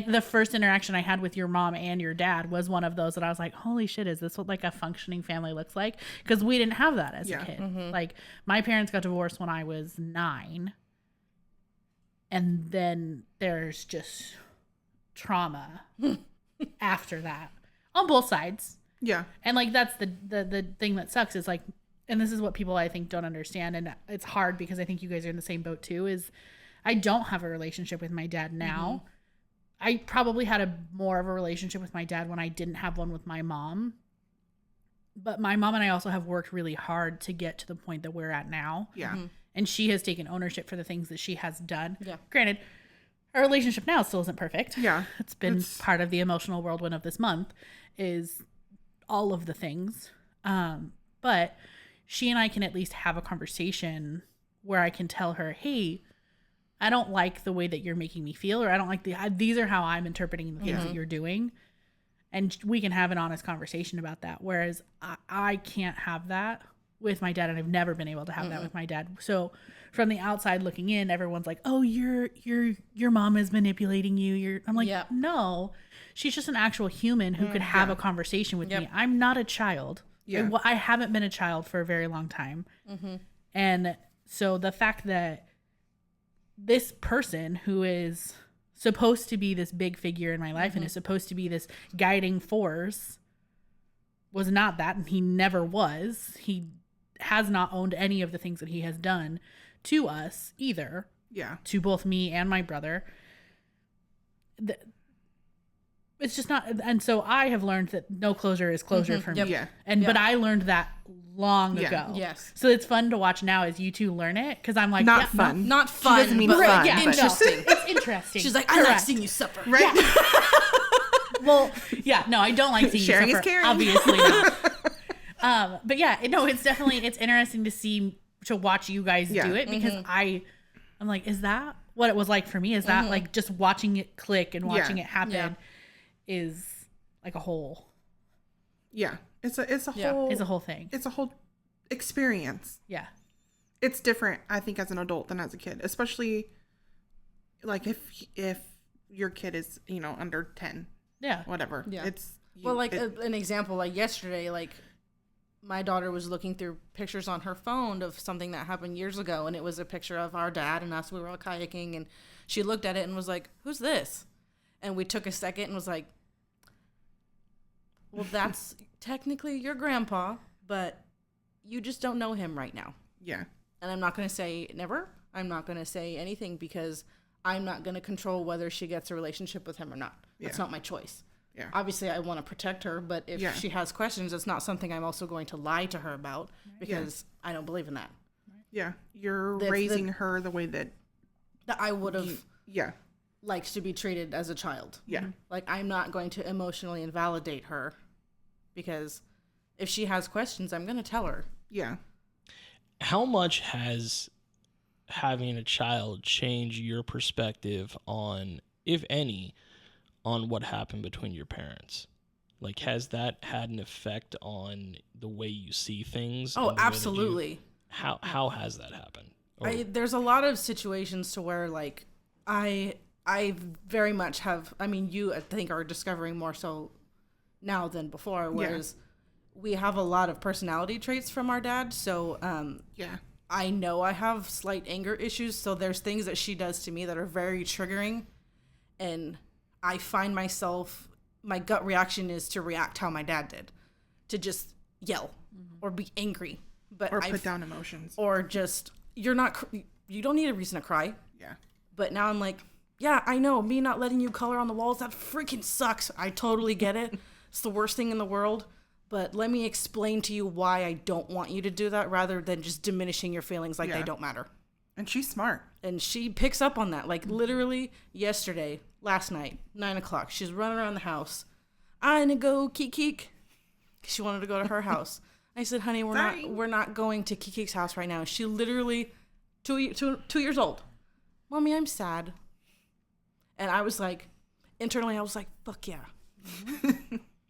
the first interaction I had with your mom and your dad was one of those that I was like, holy shit, is this what like a functioning family looks like? Because we didn't have that as a kid. Like my parents got divorced when I was 9. And then there's just trauma after that on both sides. Yeah. And like that's the thing that sucks is like, and this is what people I think don't understand, and it's hard because I think you guys are in the same boat too, is I don't have a relationship with my dad now. I probably had more of a relationship with my dad when I didn't have one with my mom. But my mom and I also have worked really hard to get to the point that we're at now. Yeah. And she has taken ownership for the things that she has done. Yeah. Granted, our relationship now still isn't perfect. Yeah. It's been part of the emotional whirlwind of this month is all of the things. But she and I can at least have a conversation where I can tell her, hey, I don't like the way that you're making me feel, or I don't like these are how I'm interpreting the things that you're doing. And we can have an honest conversation about that. Whereas I can't have that with my dad, and I've never been able to have that with my dad. So from the outside looking in, everyone's like, "Oh, your mom is manipulating you." I'm like, Yep. "No, she's just an actual human who could have a conversation with me. I'm not a child. Yeah. I haven't been a child for a very long time." And so the fact that this person who is supposed to be this big figure in my life and is supposed to be this guiding force was not that, and he never was. He has not owned any of the things that he has done to us either, Yeah. to both me and my brother. It's just not, and so I have learned that no closure is closure for me. Yeah. And but Yeah. I learned that long Yeah. ago. Yes. So it's fun to watch now as you two learn it because I'm like, Not yeah, fun. Not fun. doesn't mean but fun, yeah, but- interesting. No, it's interesting. She's like, I like Correct. seeing you suffer. Right? Well, yeah, no, I don't like seeing Sharing you is suffer. caring. Obviously not. But yeah, no, it's interesting to watch you guys Yeah. do it because I'm like, is that what it was like for me? Is that like just watching it click and watching Yeah. it happen Yeah. is like a whole Yeah. It's a Yeah. whole is a whole thing. it's a whole experience. Yeah. It's different, I think, as an adult than as a kid, especially like if your kid is, under 10, Yeah. whatever. Yeah. It's Well, like an example, like yesterday, like my daughter was looking through pictures on her phone of something that happened years ago, and it was a picture of our dad and us. We were all kayaking, and she looked at it and was like, "Who's this?" And we took a second and was like, "Well, that's technically your grandpa, but you just don't know him right now." Yeah. And I'm not going to say never. I'm not going to say anything because I'm not going to control whether she gets a relationship with him or not. That's not my choice. Yeah. Obviously, I want to protect her, but if she has questions, it's not something I'm also going to lie to her about because I don't believe in that. Yeah. You're raising her the way that I would have yeah. liked to be treated as a child. Yeah. Like, I'm not going to emotionally invalidate her because if she has questions, I'm going to tell her. Yeah. How much has having a child changed your perspective on, if any, on what happened between your parents? Like, has that had an effect on the way you see things? Oh, absolutely. How has that happened? There's a lot of situations to where, like, I very much have, I mean, you, I think, are discovering more so now than before, whereas we have a lot of personality traits from our dad. So, I know I have slight anger issues. So there's things that she does to me that are very triggering. And I find myself, my gut reaction is to react how my dad did, to just yell or be angry. But Or put down emotions. Or just, you don't need a reason to cry. Yeah. But now I'm like, yeah, I know, me not letting you color on the walls, that freaking sucks. I totally get it. It's the worst thing in the world. But let me explain to you why I don't want you to do that rather than just diminishing your feelings like they don't matter. And she's smart. And she picks up on that. Like, literally yesterday, last night, 9:00, she's running around the house. I'm going to go Keke. She wanted to go to her house. I said, honey, we're not going to Keke's house right now. She literally, 2 years old. Mommy, I'm sad. And I was like, internally, I was like, fuck yeah.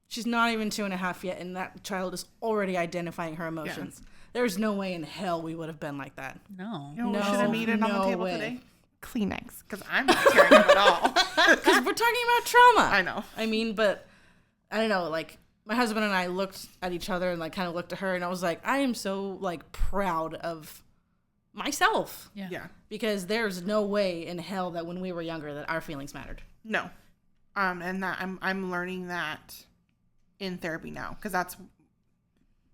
She's not even 2.5 yet, and that child is already identifying her emotions. Yeah. There's no way in hell we would have been like that. No. You know what we should have needed on the table today? Kleenex, because I'm not caring at all. Because we're talking about trauma. I know. I mean, but I don't know, like, my husband and I looked at each other and, like, kind of looked at her, and I was like, I am so, like, proud of myself. Yeah. Because there's no way in hell that when we were younger that our feelings mattered. No. And that I'm learning that in therapy now, because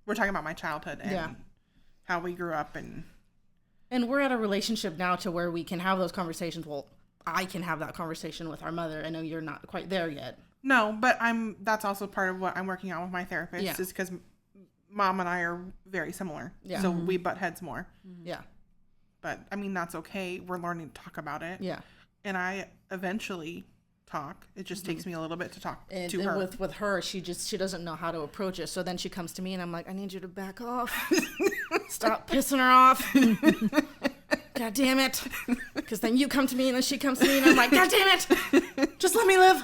we're talking about my childhood and how we grew up, and we're at a relationship now to where we can have those conversations. Well, I can have that conversation with our mother. I know you're not quite there yet. No, but that's also part of what I'm working on with my therapist, is because mom and I are very similar. Yeah. So we butt heads more. Yeah. But I mean, that's okay. We're learning to talk about it. Yeah. And I eventually talk. It just takes me a little bit to talk to her. With her, she doesn't know how to approach it. So then she comes to me and I'm like, I need you to back off. Stop pissing her off. God damn it. Because then you come to me and then she comes to me and I'm like, God damn it. Just let me live.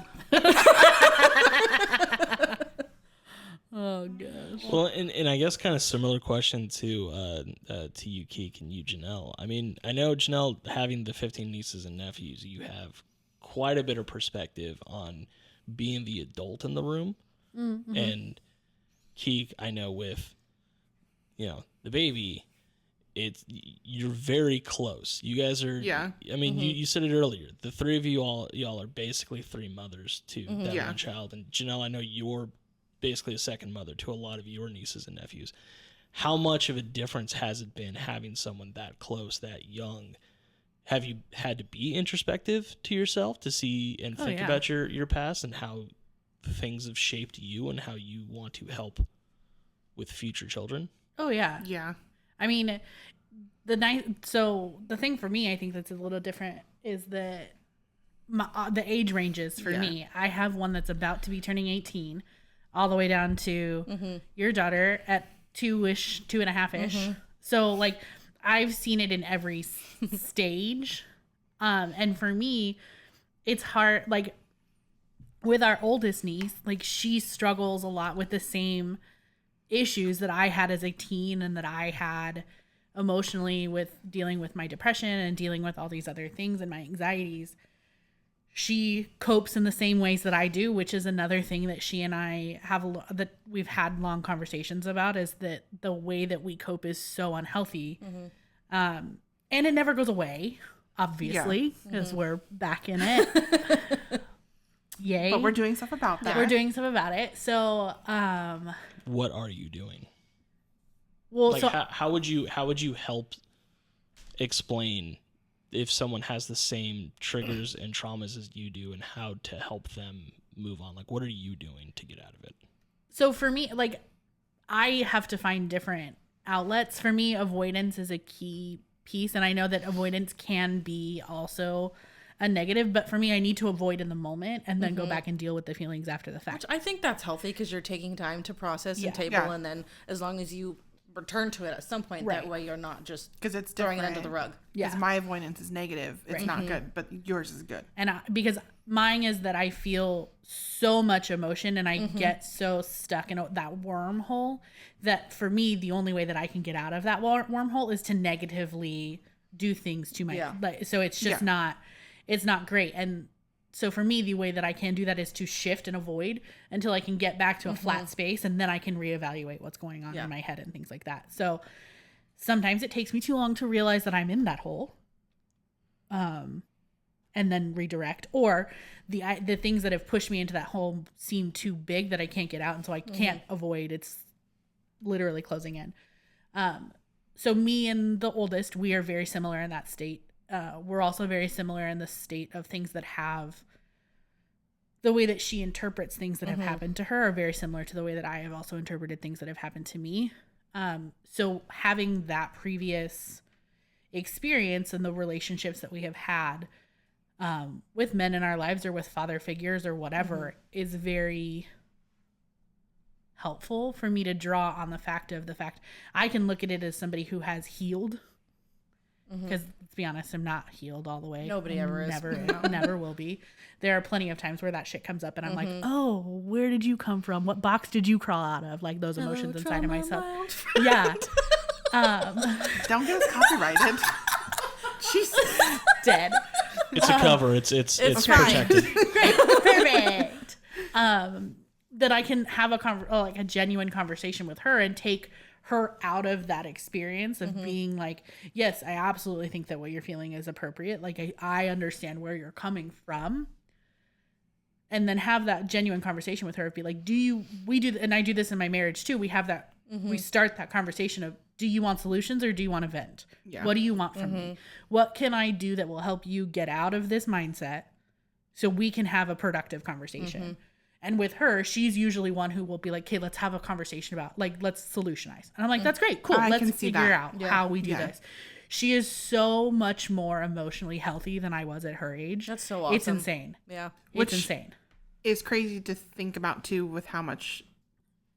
Oh gosh. Well, and I guess kind of similar question to you, Keke, and you, Janelle. I mean, I know, Janelle, having the 15 nieces and nephews, you have quite a bit of perspective on being the adult in the room. Mm-hmm. And Keke, I know with, the baby, you're very close. You guys are, I mean, you said it earlier. The three of y'all are basically three mothers to that one child. And Janelle, I know you're basically a second mother to a lot of your nieces and nephews. How much of a difference has it been having someone that close, that young? Have you had to be introspective to yourself to see and think about your past and how things have shaped you and how you want to help with future children? Oh, yeah. Yeah. I mean, the thing for me, I think that's a little different is the age ranges for me. I have one that's about to be turning 18 all the way down to your daughter at 2-ish, 2.5-ish. Mm-hmm. So, like, I've seen it in every stage. And for me, it's hard. Like, with our oldest niece, like, she struggles a lot with the same issues that I had as a teen and that I had emotionally with dealing with my depression and dealing with all these other things and my anxieties. she copes in the same ways that I do, which is another thing that she and I have that we've had long conversations about, is that the way that we cope is so unhealthy. And it never goes away, obviously, because we're back in it. Yay. But we're doing stuff about that. We're doing stuff about it. So, what are you doing? Well, like, so how would you help explain if someone has the same triggers and traumas as you do, and how to help them move on? Like, what are you doing to get out of it? So for me, like, I have to find different outlets. For me, avoidance is a key piece, and I know that avoidance can be also a negative, but for me, I need to avoid in the moment and then go back and deal with the feelings after the fact. Which I think that's healthy, because you're taking time to process and table, and then as long as you return to it at some point, that way you're not just it's throwing it different. under the rug. Because my avoidance is negative. It's not good, but yours is good. And because mine is that I feel so much emotion and I get so stuck in that wormhole that for me, the only way that I can get out of that wormhole is to negatively do things to my so it's just not, it's not great. And so for me, the way that I can do that is to shift and avoid until I can get back to a flat space, and then I can reevaluate what's going on in my head and things like that. So sometimes it takes me too long to realize that I'm in that hole, and then redirect. Or the things that have pushed me into that hole seem too big that I can't get out, and so I can't avoid. It's literally closing in. So me and the oldest, we are very similar in that state. We're also very similar in the state of things that have the way that she interprets things that have happened to her are very similar to the way that I have also interpreted things that have happened to me. So having that previous experience and the relationships that we have had with men in our lives or with father figures or whatever is very helpful for me to draw on the fact I can look at it as somebody who has healed. Because let's be honest, I'm not healed all the way. Nobody ever is. Never will be. There are plenty of times where that shit comes up and I'm like, oh, where did you come from? What box did you crawl out of? Like those emotions inside of myself. Yeah. Don't get us copyrighted. She's dead. It's a cover. It's protected. Great. Perfect. That I can have a genuine conversation with her and take her out of that experience of being like, yes, I absolutely think that what you're feeling is appropriate. Like I understand where you're coming from. And then have that genuine conversation with her. Be like, and I do this in my marriage too. We have that, we start that conversation of, do you want solutions or do you want to vent? Yeah. What do you want from me? What can I do that will help you get out of this mindset so we can have a productive conversation? And with her, she's usually one who will be like, okay, let's have a conversation about, like, let's solutionize. And I'm like, that's great. Cool. Let's figure out how we do this. She is so much more emotionally healthy than I was at her age. That's so awesome. It's insane. Yeah. It's insane. It's crazy to think about, too, with how much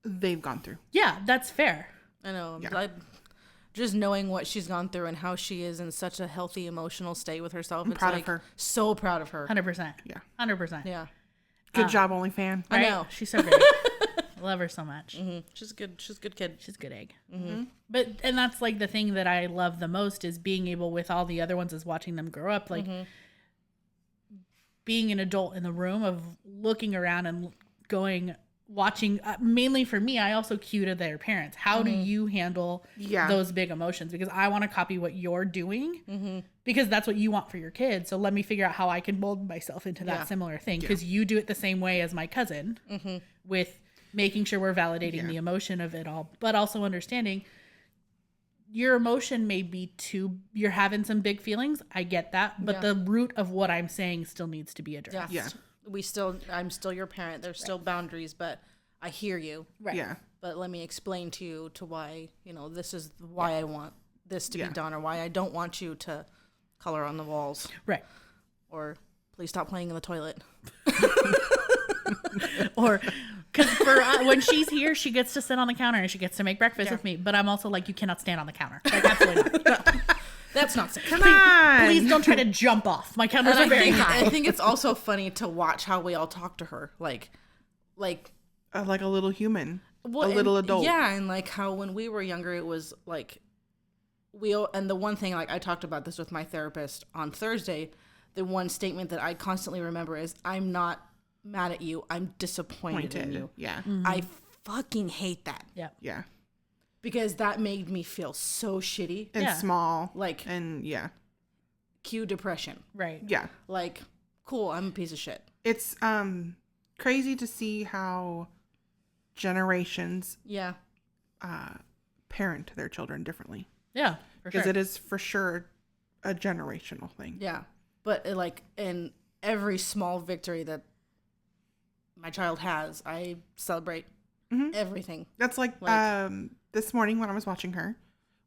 they've gone through. Yeah, that's fair. I know. Yeah. Just knowing what she's gone through and how she is in such a healthy emotional state with herself. I'm proud of her. So proud of her. 100%. Yeah. 100%. Yeah. Good job, OnlyFan. Right? I know. She's so great. I love her so much. She's good. She's a good kid. She's a good egg. And that's like the thing that I love the most is being able with all the other ones is watching them grow up. Like being an adult in the room of looking around and watching, mainly for me, I also cue to their parents. How do you handle those big emotions? Because I want to copy what you're doing because that's what you want for your kids. So let me figure out how I can mold myself into that similar thing. Because you do it the same way as my cousin with making sure we're validating the emotion of it all, but also understanding your emotion may be you're having some big feelings. I get that. But the root of what I'm saying still needs to be addressed. Yeah. I'm still your parent. There's still boundaries, but I hear you. Right. Yeah. But let me explain to you why, this is why I want this to be done, or why I don't want you to color on the walls. Right. Or please stop playing in the toilet. Or because when she's here, she gets to sit on the counter and she gets to make breakfast with me. But I'm also like, you cannot stand on the counter. Like, absolutely not. That's not safe. Come on. Please don't try to jump off. My counters are very high. I think it's also funny to watch how we all talk to her. Like a little human. A little adult. Yeah, and like how when we were younger, it was like and the one thing, like I talked about this with my therapist on Thursday, the one statement that I constantly remember is, I'm not mad at you. I'm disappointed in you. Yeah. I fucking hate that. Yeah. Yeah. Because that made me feel so shitty. And Yeah. small. Like, And yeah. cue depression. Right. Yeah. Like, cool, I'm a piece of shit. It's crazy to see how generations Yeah. parent their children differently. Yeah. For Because sure. it is for sure a generational thing. Yeah. But like, in every small victory that my child has, I celebrate everything. That's like this morning when I was watching her,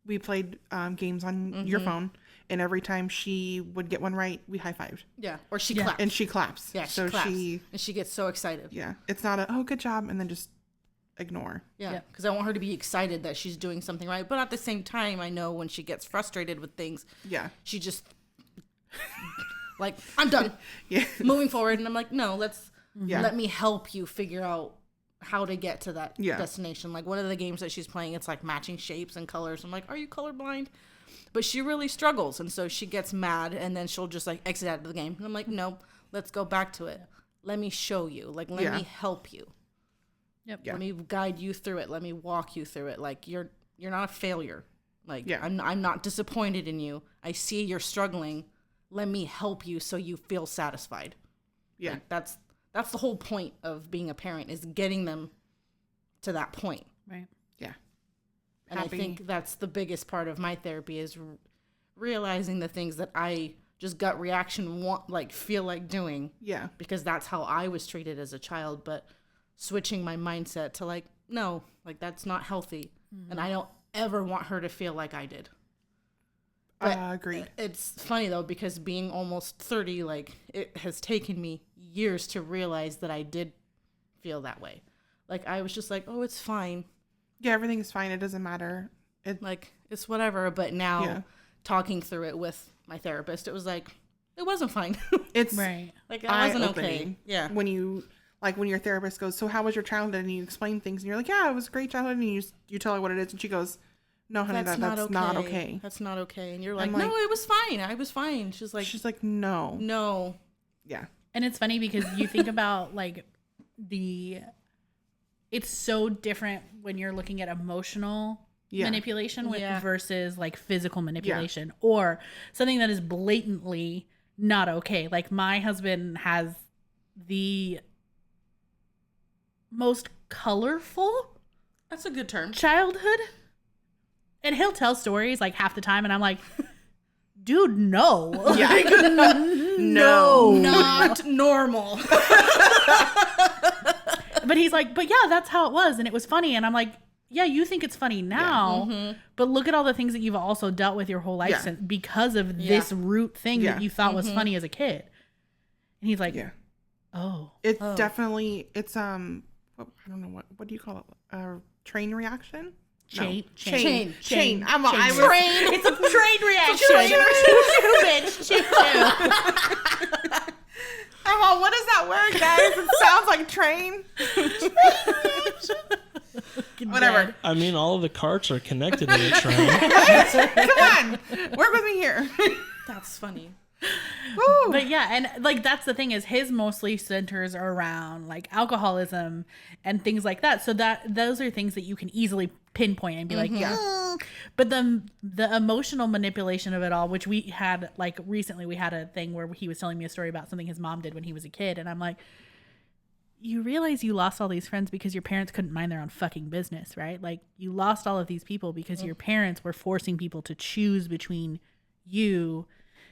we played games on your phone, and every time she would get one right, we high-fived. Yeah. Or she claps. And she claps. Yeah, So she claps. she, And she gets so excited. yeah. It's not a, oh, good job, and then just ignore. Yeah. Yeah. Because I want her to be excited that she's doing something right. But at the same time, I know when she gets frustrated with things, Yeah. she just, like, I'm done. Yeah. Moving forward. And I'm like, no, Yeah. let me help you figure out how to get to that Yeah. destination. Like, one of the games that she's playing, it's like matching shapes and colors. I'm like, are you colorblind? But she really struggles, and so she gets mad, and then she'll just like exit out of the game. And I'm like, no, let's go back to it. Let me show you. Like, let Yeah. me help you. Yep. Yeah. Let me guide you through it. Let me walk you through it. Like, you're not a failure. Like, Yeah. I'm not disappointed in you. I see you're struggling. Let me help you so you feel satisfied. Yeah. Like, that's the whole point of being a parent, is getting them to that point. Right. Yeah. And Happy. I think that's the biggest part of my therapy, is realizing the things that I just gut reaction feel like doing, Yeah. because that's how I was treated as a child. But switching my mindset to like, no, like, that's not healthy, and I don't ever want her to feel like I did. But Agreed. it's funny though, because being almost 30, like, it has taken me years to realize that I did feel that way. Like, I was just like, oh, it's fine. Yeah, everything's fine. It doesn't matter. Like, it's whatever. But now, Yeah. talking through it with my therapist, it was like, it wasn't fine. It's Right. Like, it wasn't okay. eye-opening Yeah. when your therapist goes, so how was your childhood? And you explain things, and you're like, yeah, it was a great childhood. And you tell her what it is, and she goes, no, honey, that's not okay. That's not okay. And you're like, I'm like, no, it was fine. I was fine. She's like, no. no. Yeah. And it's funny because you think about like it's so different when you're looking at emotional Yeah. manipulation Yeah. versus like physical manipulation or something that is blatantly not okay. Like, my husband has the most colorful That's a good term. childhood, and he'll tell stories like half the time, and I'm like, dude, no. Yeah. Like, No. Not normal. But he's like, but yeah, that's how it was, and it was funny. And I'm like, yeah, you think it's funny now, but look at all the things that you've also dealt with your whole life Yeah. since, because of this root thing Yeah. that you thought was funny as a kid. And he's like, Yeah. oh, It's definitely, it's, I don't know, what do you call it? Train reaction? chain. Chain. It's a train reaction. Choo, bitch. Choo. Oh, what is that word, guys? It sounds like train. Whatever. I mean, all of the carts are connected in a train. Come on. Work with me here. That's funny. Woo. But yeah, and like, that's the thing, is his mostly centers around like alcoholism and things like that. So those are things that you can easily pinpoint and be like, yeah. But the emotional manipulation of it all, which we had like recently, we had a thing where he was telling me a story about something his mom did when he was a kid, and I'm like, you realize you lost all these friends because your parents couldn't mind their own fucking business, right? Like, you lost all of these people because your parents were forcing people to choose between you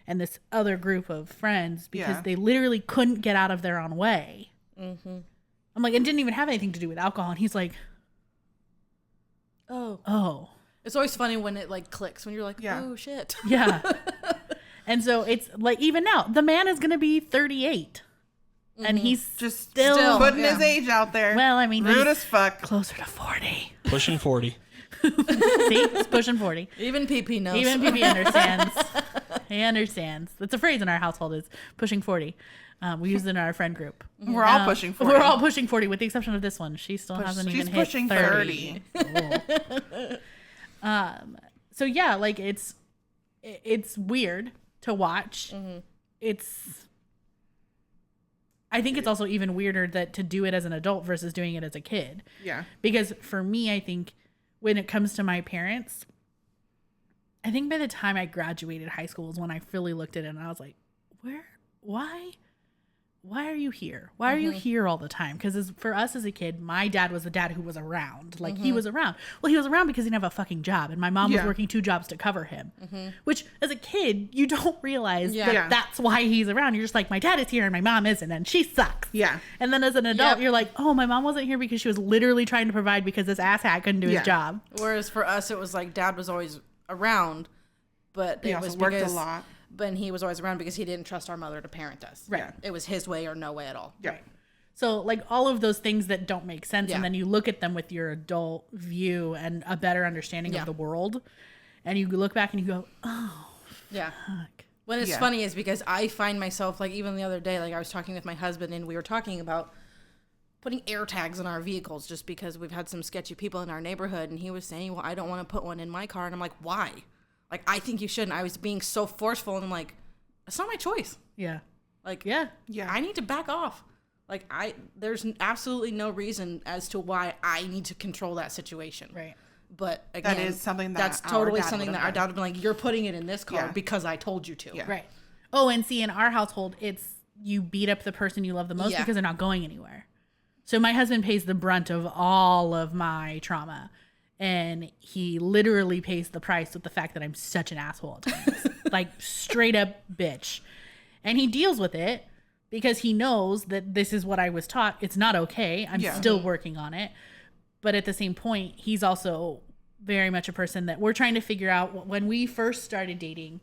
and this other group of friends because they literally couldn't get out of their own way. I'm like, it didn't even have anything to do with alcohol. And he's like, oh, It's always funny when it like clicks, when you're like, Yeah. oh shit. yeah. And so it's like, even now, the man is going to be 38 and he's Just still putting his age out there. well, I mean, Rude he's as fuck. closer to 40. Pushing 40. See, he's pushing 40. Even PP knows. Even PP understands. He understands. That's a phrase in our household, is pushing 40. We use it in our friend group. We're all pushing 40. We're all pushing 40, with the exception of this one. She still hasn't She's even hit pushing 30. 30. So yeah, like, it's weird to watch. I think it's also even weirder that to do it as an adult versus doing it as a kid. Yeah. Because for me, I think when it comes to my parents, I think by the time I graduated high school is when I really looked at it and I was like, why are you here? Why are you here all the time? Because for us as a kid, my dad was the dad who was around. Like, he was around. Well, he was around because he didn't have a fucking job. And my mom was working 2 jobs to cover him. Which, as a kid, you don't realize that that's why he's around. You're just like, my dad is here and my mom isn't. And she sucks. Yeah. And then as an adult, you're like, oh, my mom wasn't here because she was literally trying to provide because this asshat couldn't do his job. Whereas for us, it was like dad was always around. But he also worked a lot. But he was always around because he didn't trust our mother to parent us. Right. It was his way or no way at all. Yeah. Right. So, like, all of those things that don't make sense, and then you look at them with your adult view and a better understanding of the world, and you look back and you go, oh, fuck. When it's funny is because I find myself, like, even the other day, like, I was talking with my husband, and we were talking about putting air tags in our vehicles just because we've had some sketchy people in our neighborhood, and he was saying, well, I don't want to put one in my car, and I'm like, why? Like, I think you shouldn't. I was being so forceful, and I'm like, it's not my choice. Yeah. Like, Yeah. I need to back off. Like, there's absolutely no reason as to why I need to control that situation. Right. But again, that is something that's totally something that our dad would be like, you're putting it in this car because I told you to. Yeah. Right. Oh, and see, in our household, it's you beat up the person you love the most because they're not going anywhere. So my husband pays the brunt of all of my trauma. And he literally pays the price with the fact that I'm such an asshole at times. Like, straight up bitch. And he deals with it because he knows that this is what I was taught. It's not okay. I'm still working on it. But at the same point, he's also very much a person that we're trying to figure out. When we first started dating,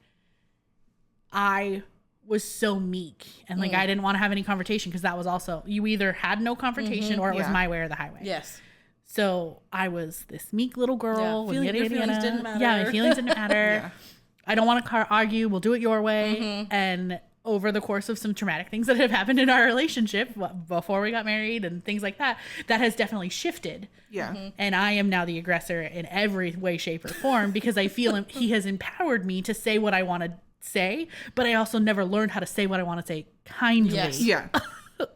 I was so meek. And, like, I didn't want to have any confrontation because that was also, you either had no confrontation or it was my way or the highway. Yes. So I was this meek little girl. Your feelings didn't matter. Yeah, my feelings didn't matter. I don't want to argue. We'll do it your way. And over the course of some traumatic things that have happened in our relationship before we got married and things like that, that has definitely shifted. Yeah. And I am now the aggressor in every way, shape, or form because I feel he has empowered me to say what I want to say, but I also never learned how to say what I want to say kindly. Yes. Yeah.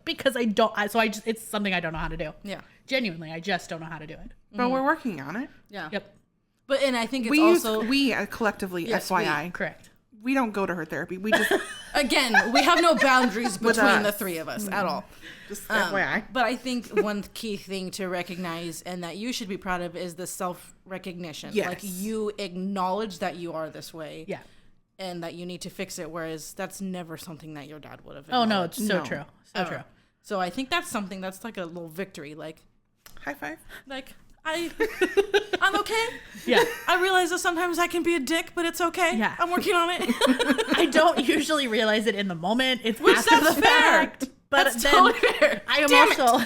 Because it's something I don't know how to do. Yeah. Genuinely, I just don't know how to do it. But we're working on it. Yeah. Yep. But, and I think it's we collectively, Yes, FYI. Correct. We don't go to her therapy. We just, again, we have no boundaries between the three of us at all. just FYI. But I think one key thing to recognize and that you should be proud of is the self-recognition. Yes. Like, you acknowledge that you are this way. Yeah. And that you need to fix it, whereas that's never something that your dad would have Oh, no, acknowledged. it's so No. true. So true. So I think that's something that's like a little victory. Like, High five. I'm okay. Yeah. I realize that sometimes I can be a dick, but it's okay. Yeah. I'm working on it. I don't usually realize it in the moment. It's Which after that's the fair. fact. But That's then totally fair. I am Damn it. also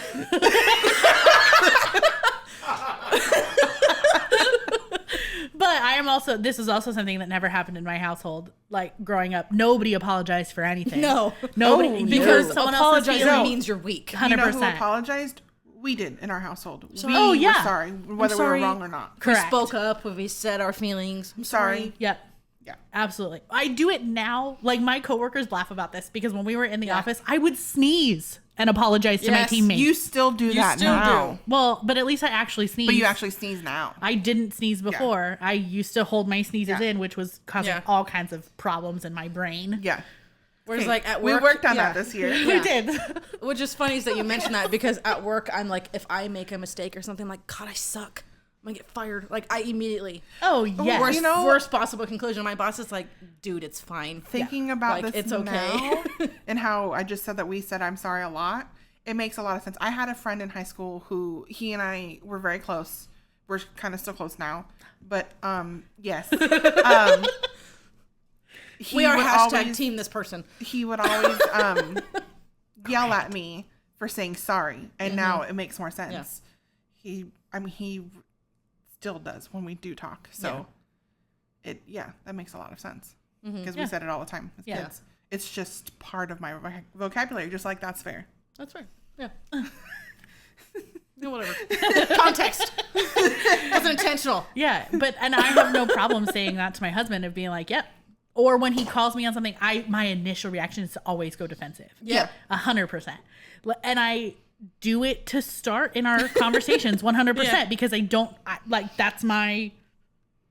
But I am also, this is also something that never happened in my household. Like, growing up, nobody apologized for anything. No. Nobody. Oh, You Because hurt someone else's apologizing feelings. means you're weak. 100%. You know who apologized? We did in our household. We Oh, yeah. were sorry, whether sorry. we were wrong or not. Correct. We spoke up when we said our feelings. I'm Sorry. Yep. Yeah. Absolutely. I do it now. Like, my coworkers laugh about this because when we were in the office, I would sneeze and apologize to my Yes, teammates. You still do that still now. do. Well, but at least I actually sneeze. But you actually sneeze now. I didn't sneeze before. I used to hold my sneezes Yeah. in, which was causing Yeah. all kinds of problems in my brain. Yeah. Whereas, Okay, like, at we work. worked on yeah. that this year. We did. Which is funny is that you mentioned that because at work, I'm like, if I make a mistake or something, I'm like, God, I suck. I'm going to get fired. Like, I immediately. Oh, yeah. Worst, You know- worst possible conclusion. My boss is like, dude, it's fine. Thinking about Like, this it's okay. now and how I just said that we said I'm sorry a lot, it makes a lot of sense. I had a friend in high school who he and I were very close. We're kind of still close now, but yes. We are would hashtag always- team this person. He would always yell at me for saying sorry, and now it makes more sense. Yeah. He still does when we do talk. So that makes a lot of sense because we said it all the time as Yeah. kids. It's just part of my vocabulary. Just like that's fair. That's right. Yeah. Yeah, whatever. Context. Wasn't intentional. Yeah. And I have no problem saying that to my husband of being like, yep. or when he calls me on something, my initial reaction is to always go defensive. Yeah. 100%. And I do it to start in our conversations 100% because that's my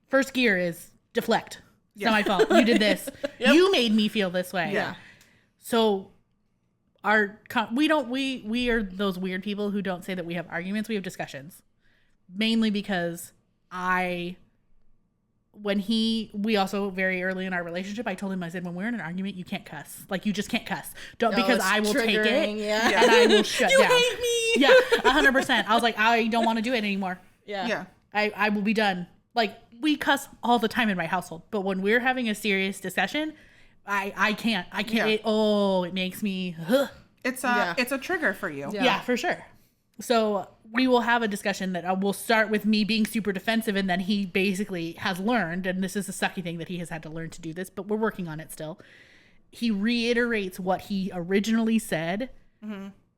first gear is deflect. It's not my fault. You did this. You made me feel this way. Yeah. So we are those weird people who don't say that we have arguments. We have discussions. Mainly because we also very early in our relationship, I told him, I said, when we're in an argument, you can't cuss. Like, you just can't cuss. Because I will take it and I will shut down. You hate me. Yeah, 100%. I was like, I don't want to do it anymore. Yeah. I will be done. Like, we cuss all the time in my household, but when we're having a serious discussion, I can't. It makes me. It's a trigger for you. Yeah, for sure. So we will have a discussion that will start with me being super defensive, and then he basically has learned, and this is a sucky thing that he has had to learn to do this, but we're working on it still. He reiterates what he originally said,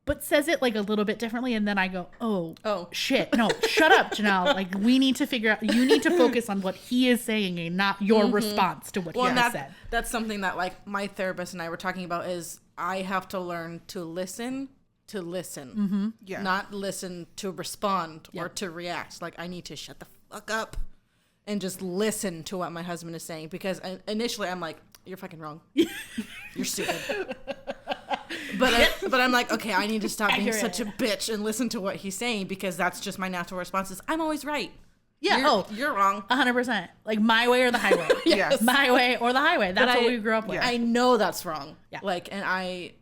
but says it like a little bit differently, and then I go, oh shit, no, shut up, Janelle. Like, we need to figure out, you need to focus on what he is saying and not your response to what he has said. That's something that, like, my therapist and I were talking about is I have to learn to listen. Not listen to respond or to react. Like, I need to shut the fuck up and just listen to what my husband is saying, because initially I'm like, you're fucking wrong. You're stupid. But I'm like, okay, I need to stop being such a bitch and listen to what he's saying, because that's just my natural response is I'm always right. Yeah. You're wrong. 100%. Like, my way or the highway. Yes. My way or the highway. That's what we grew up with. I know that's wrong. Yeah. Like, and I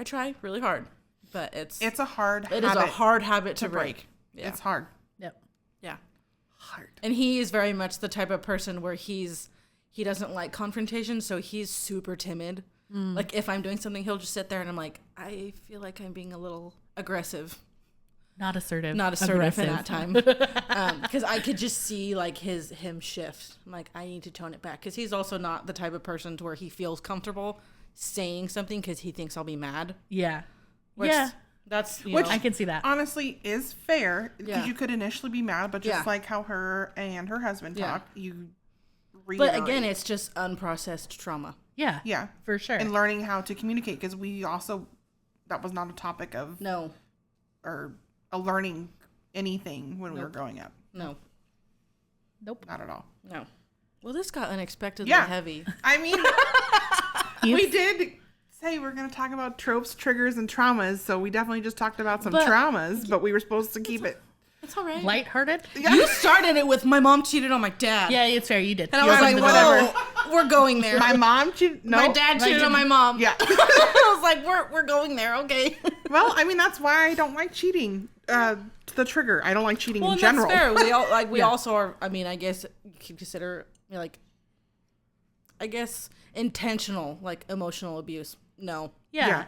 try really hard. But it's a hard habit to break. Yeah. It's hard. Yep. Yeah. Hard. And he is very much the type of person where he doesn't like confrontation, so he's super timid. Like, if I'm doing something, he'll just sit there and I'm like, I feel like I'm being a little aggressive. Not assertive. Aggressive. In that time. Because I could just see, like, him shift. I'm like, I need to tone it back. Because he's also not the type of person to where he feels comfortable saying something because he thinks I'll be mad. Yeah. Which, that's which I can see that. Honestly, is fair, because you could initially be mad, but just like how her and her husband talk, you reiterate. But again, it's just unprocessed trauma. Yeah, for sure. And learning how to communicate, because that was not a topic of or a learning anything when we were growing up. Nope. Not at all. No. Well, this got unexpectedly heavy. I mean, we did say we're going to talk about tropes, triggers, and traumas, so we definitely just talked about some traumas, but we were supposed to keep it It's all right. Lighthearted? Yeah. You started it with my mom cheated on my dad. Yeah, it's fair. You did. And I was like, whatever. We're going there. My mom cheated. No, my dad cheated on my mom. Yeah. I was like, we're going there. Okay. Well, I mean, that's why I don't like cheating. The trigger. I don't like cheating in general. That's fair. We all we also are. I mean, I guess you could consider like, I guess intentional like emotional abuse. No. Yeah.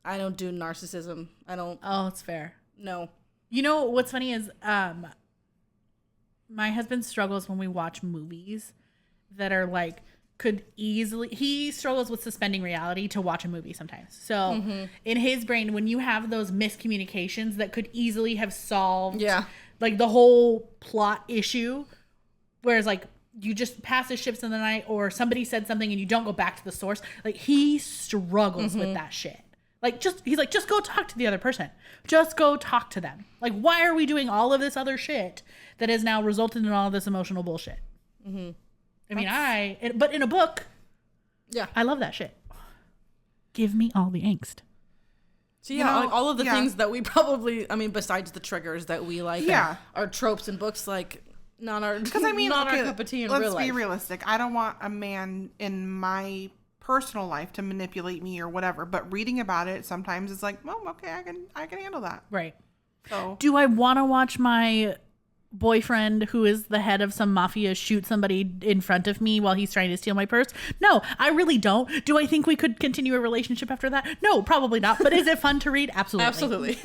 I don't do narcissism. I don't. Oh, it's fair. No. You know what's funny is my husband struggles when we watch movies that are like he struggles with suspending reality to watch a movie sometimes. So in his brain, when you have those miscommunications that could easily have solved like the whole plot issue, whereas like you just pass the ships in the night or somebody said something and you don't go back to the source, like he struggles with that shit. Like he's like, just go talk to the other person. Just go talk to them. Like, why are we doing all of this other shit that has now resulted in all of this emotional bullshit? I mean, but in a book, I love that shit. Give me all the angst. So yeah, all of the things that we probably, I mean, besides the triggers that we like, are tropes in books, like not our, because I mean, not our cup of tea in real life. Let's be realistic. I don't want a man in my personal life to manipulate me or whatever, but reading about it sometimes it's like, well, okay, I can handle that. Right. So do I want to watch my boyfriend who is the head of some mafia shoot somebody in front of me while he's trying to steal my purse? No, I really don't. Do I think we could continue a relationship after that? No, probably not. But is it fun to read? Absolutely.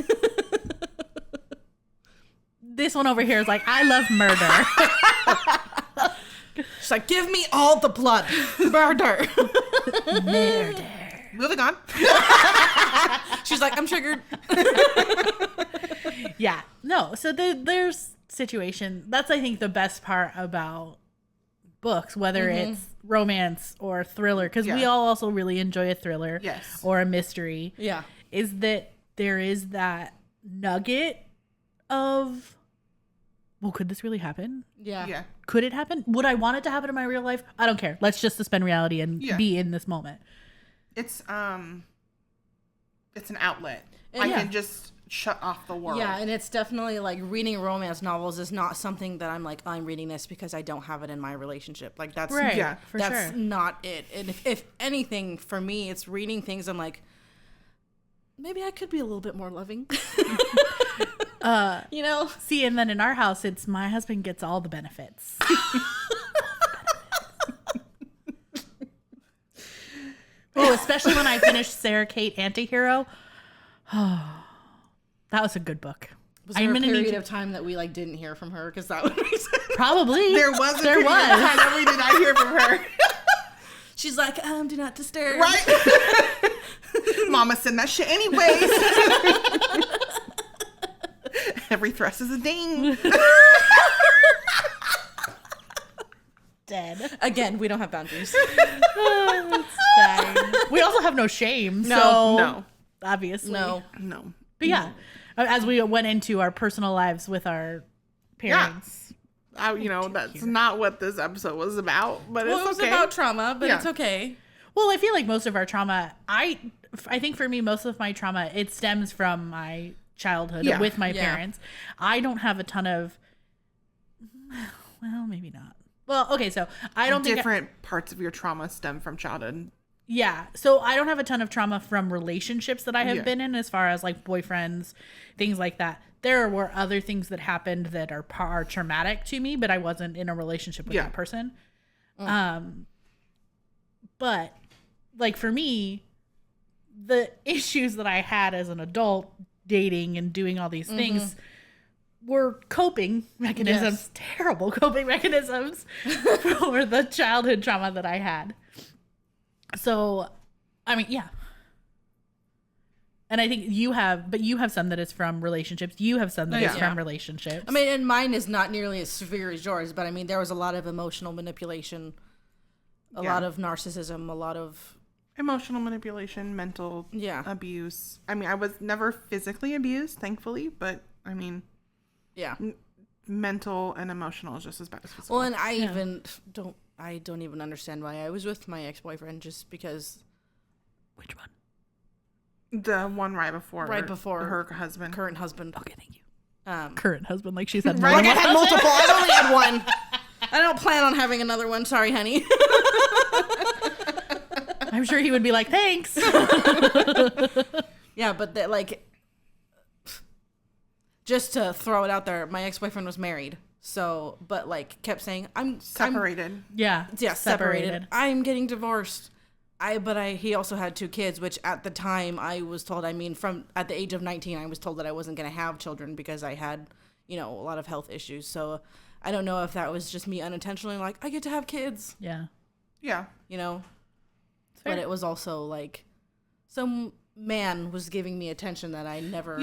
This one over here is like, I love murder. She's like, give me all the blood. Murder. Murder. Moving on. She's like, I'm triggered. Yeah. No. So there's situation. That's, I think, the best part about books, whether it's romance or thriller, because we all also really enjoy a thriller or a mystery, is that there is that nugget of, well, could this really happen? Yeah. Could it happen? Would I want it to happen in my real life? I don't care. Let's just suspend reality and be in this moment. It's an outlet. I can just shut off the world. Yeah, and it's definitely like reading romance novels is not something that I'm like, I'm reading this because I don't have it in my relationship. Like that's that's not it. And if anything, for me, it's reading things I'm like, maybe I could be a little bit more loving. You know? See, and then in our house, it's my husband gets all the benefits. Oh, especially when I finished Sarah Kate Antihero. Oh, that was a good book. Was there a period of time that we like didn't hear from her? Because that would make sense. Probably. There was a period of time that we did not hear from her. She's like, do not disturb. Right? Mama sent that shit anyways. Every thrust is a ding. Dead. Again, we don't have boundaries. We also have no shame. No. Obviously. No. But yeah, as we went into our personal lives with our parents. Yeah. That's not what this episode was about, but it was about trauma, but it's okay. Well, I feel like most of our trauma, I think for me, most of my trauma, it stems from my childhood with my parents. I don't have a ton of, well, maybe not. Well, okay, so I don't think different parts of your trauma stem from childhood. Yeah, so I don't have a ton of trauma from relationships that I have been in, as far as like boyfriends, things like that. There were other things that happened that are traumatic to me, but I wasn't in a relationship with that person. But like for me, the issues that I had as an adult dating and doing all these things were coping mechanisms, terrible coping mechanisms for the childhood trauma that I had. So, I mean, yeah. And I think you have some that is from relationships. You have some that is from relationships. I mean, and mine is not nearly as severe as yours, but I mean, there was a lot of emotional manipulation, a lot of narcissism, a lot of emotional manipulation, mental abuse. I mean, I was never physically abused, thankfully, but I mean, mental and emotional is just as bad as physical. Well, and I don't even understand why I was with my ex-boyfriend, just because. Which one? The one right before her husband. Current husband. Okay, thank you. Current husband, like she said. Right, I had multiple. I only had one. I don't plan on having another one. Sorry, honey. I'm sure he would be like, thanks. Yeah, but like, just to throw it out there, my ex-boyfriend was married. So, but like kept saying, I'm separated. Separated. I'm getting divorced. He also had 2 kids, which at the time I was told, at the age of 19, I was told that I wasn't going to have children because I had, a lot of health issues. So I don't know if that was just me unintentionally like, I get to have kids. Yeah. Yeah. But it was also like some man was giving me attention that I never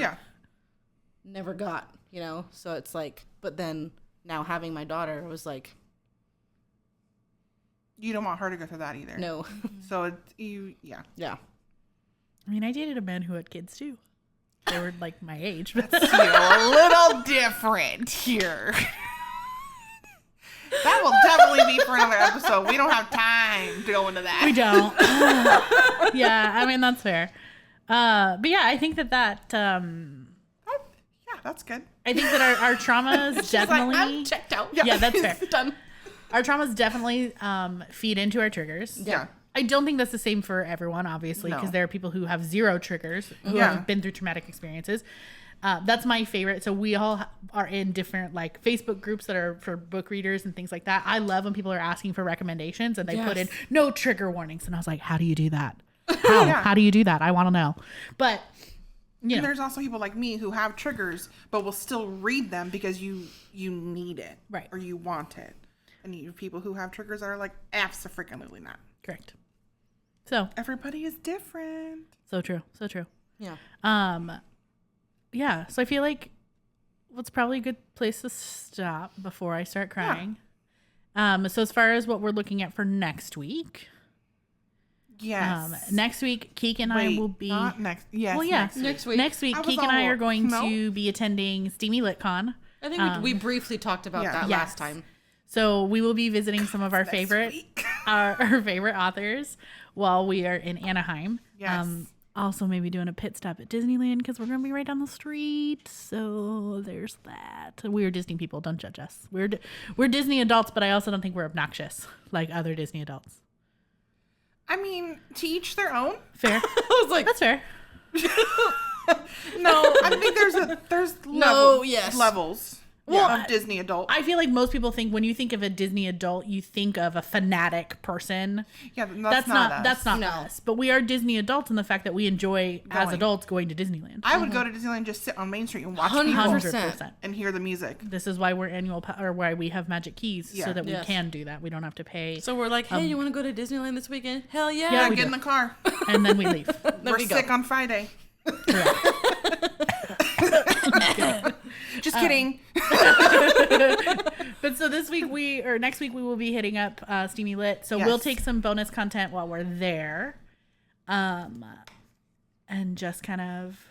got, So it's like, but then now having my daughter, it was like, you don't want her to go through that either. No. So yeah. I mean, I dated a man who had kids too. They were like my age. But that's a little different here. That will definitely be for another episode. We don't have time to go into that. We don't. Yeah, I mean, that's fair. But yeah, I think that yeah, that's good. I think that our traumas definitely. Like, I'm checked out. Yeah, that's fair. Done. Our traumas definitely feed into our triggers. Yeah. I don't think that's the same for everyone, obviously, because there are people who have 0 triggers, who have been through traumatic experiences. That's my favorite. So we all are in different like Facebook groups that are for book readers and things like that. I love when people are asking for recommendations and they put in no trigger warnings. And I was like, how do you do that? How do you do that? I want to know. But and there's also people like me who have triggers, but will still read them because you need it, right? Or you want it. And you have people who have triggers that are like, absolutely not. Correct. So everybody is different. So true. Yeah. Yeah. So I feel like what's probably a good place to stop before I start crying So as far as what we're looking at for next week, Yes. next week, Keke and I will be. Not next. Yes. Well, yeah, Next week. Next week, I was Keke and I all- are going no. to be attending Steamy LitCon. I think we briefly talked about that Yes. last time. So we will be visiting some of our favorite our favorite authors while we are in Anaheim. Yes. Also maybe doing a pit stop at Disneyland because we're going to be right down the street. So there's that. We are Disney people. Don't judge us. We're Disney adults, but I also don't think we're obnoxious like other Disney adults. I mean, to each their own. Fair. I was like, That's fair. No, I think there's levels of Disney adult. I feel like most people think when you think of a Disney adult, you think of a fanatic person. Yeah, that's not us. That's not us. But we are Disney adults in the fact that we enjoy as Going. adults going to Disneyland. I would go to Disneyland, just sit on Main Street and watch people 100%. and hear the music. This is why we're or why we have magic keys so that we Yes. can do that. We don't have to pay. so we're like, hey, you want to go to Disneyland this weekend? Hell yeah. Yeah, we Get do. in the car. And then we leave. We're we go. sick on Friday. Just kidding. But so next week we will be hitting up Steamy Lit. So Yes. we'll take some bonus content while we're there. And just kind of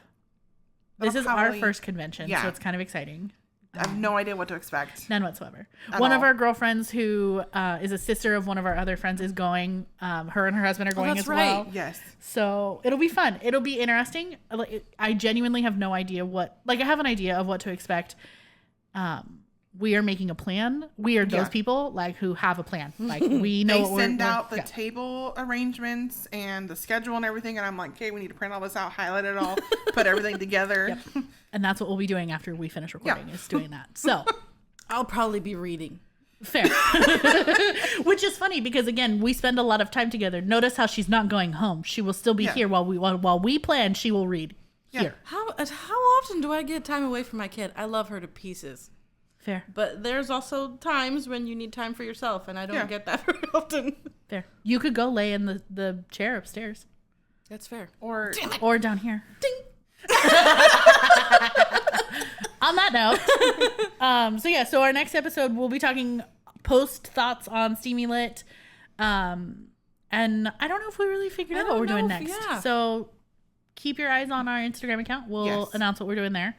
this is our probably- first convention, yeah. so it's kind of exciting. I have no idea what to expect. None whatsoever. At One of all. our girlfriends who is a sister of one of our other friends is going. Her and her husband are going that's as right. well. Yes. So it'll be fun. It'll be interesting. I genuinely have no idea I have an idea of what to expect. We are making a plan. We are those Yeah. people who have a plan. We know They what send we're out the yeah. table arrangements and the schedule and everything, and I'm like, okay, we need to print all this out, highlight it all, put everything together. Yep. And that's what we'll be doing after we finish recording is doing that. So I'll probably be reading. fair. Which is funny because again, we spend a lot of time together. Notice how she's not going home. She will still be Yeah. here while we plan. She will read here. How often do I get time away from my kid? I love her to pieces. Fair. But there's also times when you need time for yourself, and I don't Yeah. get that very often. Fair. You could go lay in the chair upstairs That's fair. Or or down here. Ding. On that note, so our next episode we'll be talking post thoughts on Steamy Lit, and I don't know if we really figured out what we're doing next. Yeah. So keep your eyes on our Instagram account. We'll Yes. announce what we're doing there.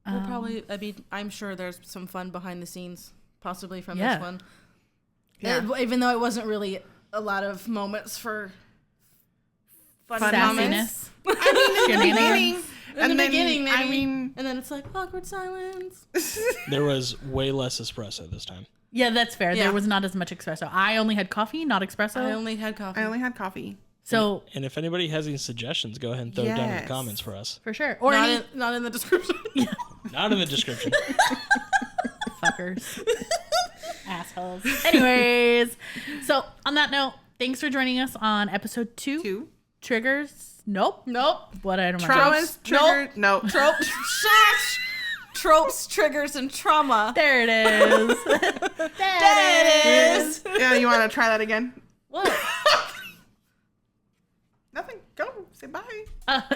We'll probably. I mean, I'm sure there's some fun behind the scenes, possibly from Yeah. this one. Yeah. Even though it wasn't really a lot of moments for fun moments. Sassiness. beginning, In the beginning, maybe. I mean, And then it's like awkward silence. There was way less espresso this time. Yeah, that's fair. Yeah. There was not as much espresso. I only had coffee, not espresso. I only had coffee. I only had coffee. So And if anybody has any suggestions, go ahead and throw it down in the Yes. comments for us. for sure, or not, any not in the description. Not in the description. fuckers, assholes. Anyways, so on that note, thanks for joining us on episode 2. 2 Triggers. Nope. Nope. What I don't traumas, trigger. No. Tropes. Shush. Tropes, triggers, and trauma. There it is. There it is. Yeah, you want to try that again? What? Nothing. Go. Say bye.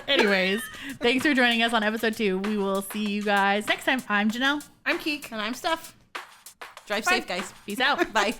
Anyways, thanks for joining us on episode 2. We will see you guys next time. I'm Janelle. I'm Keke. And I'm Steph. Drive Bye. safe, guys. Peace out. Bye.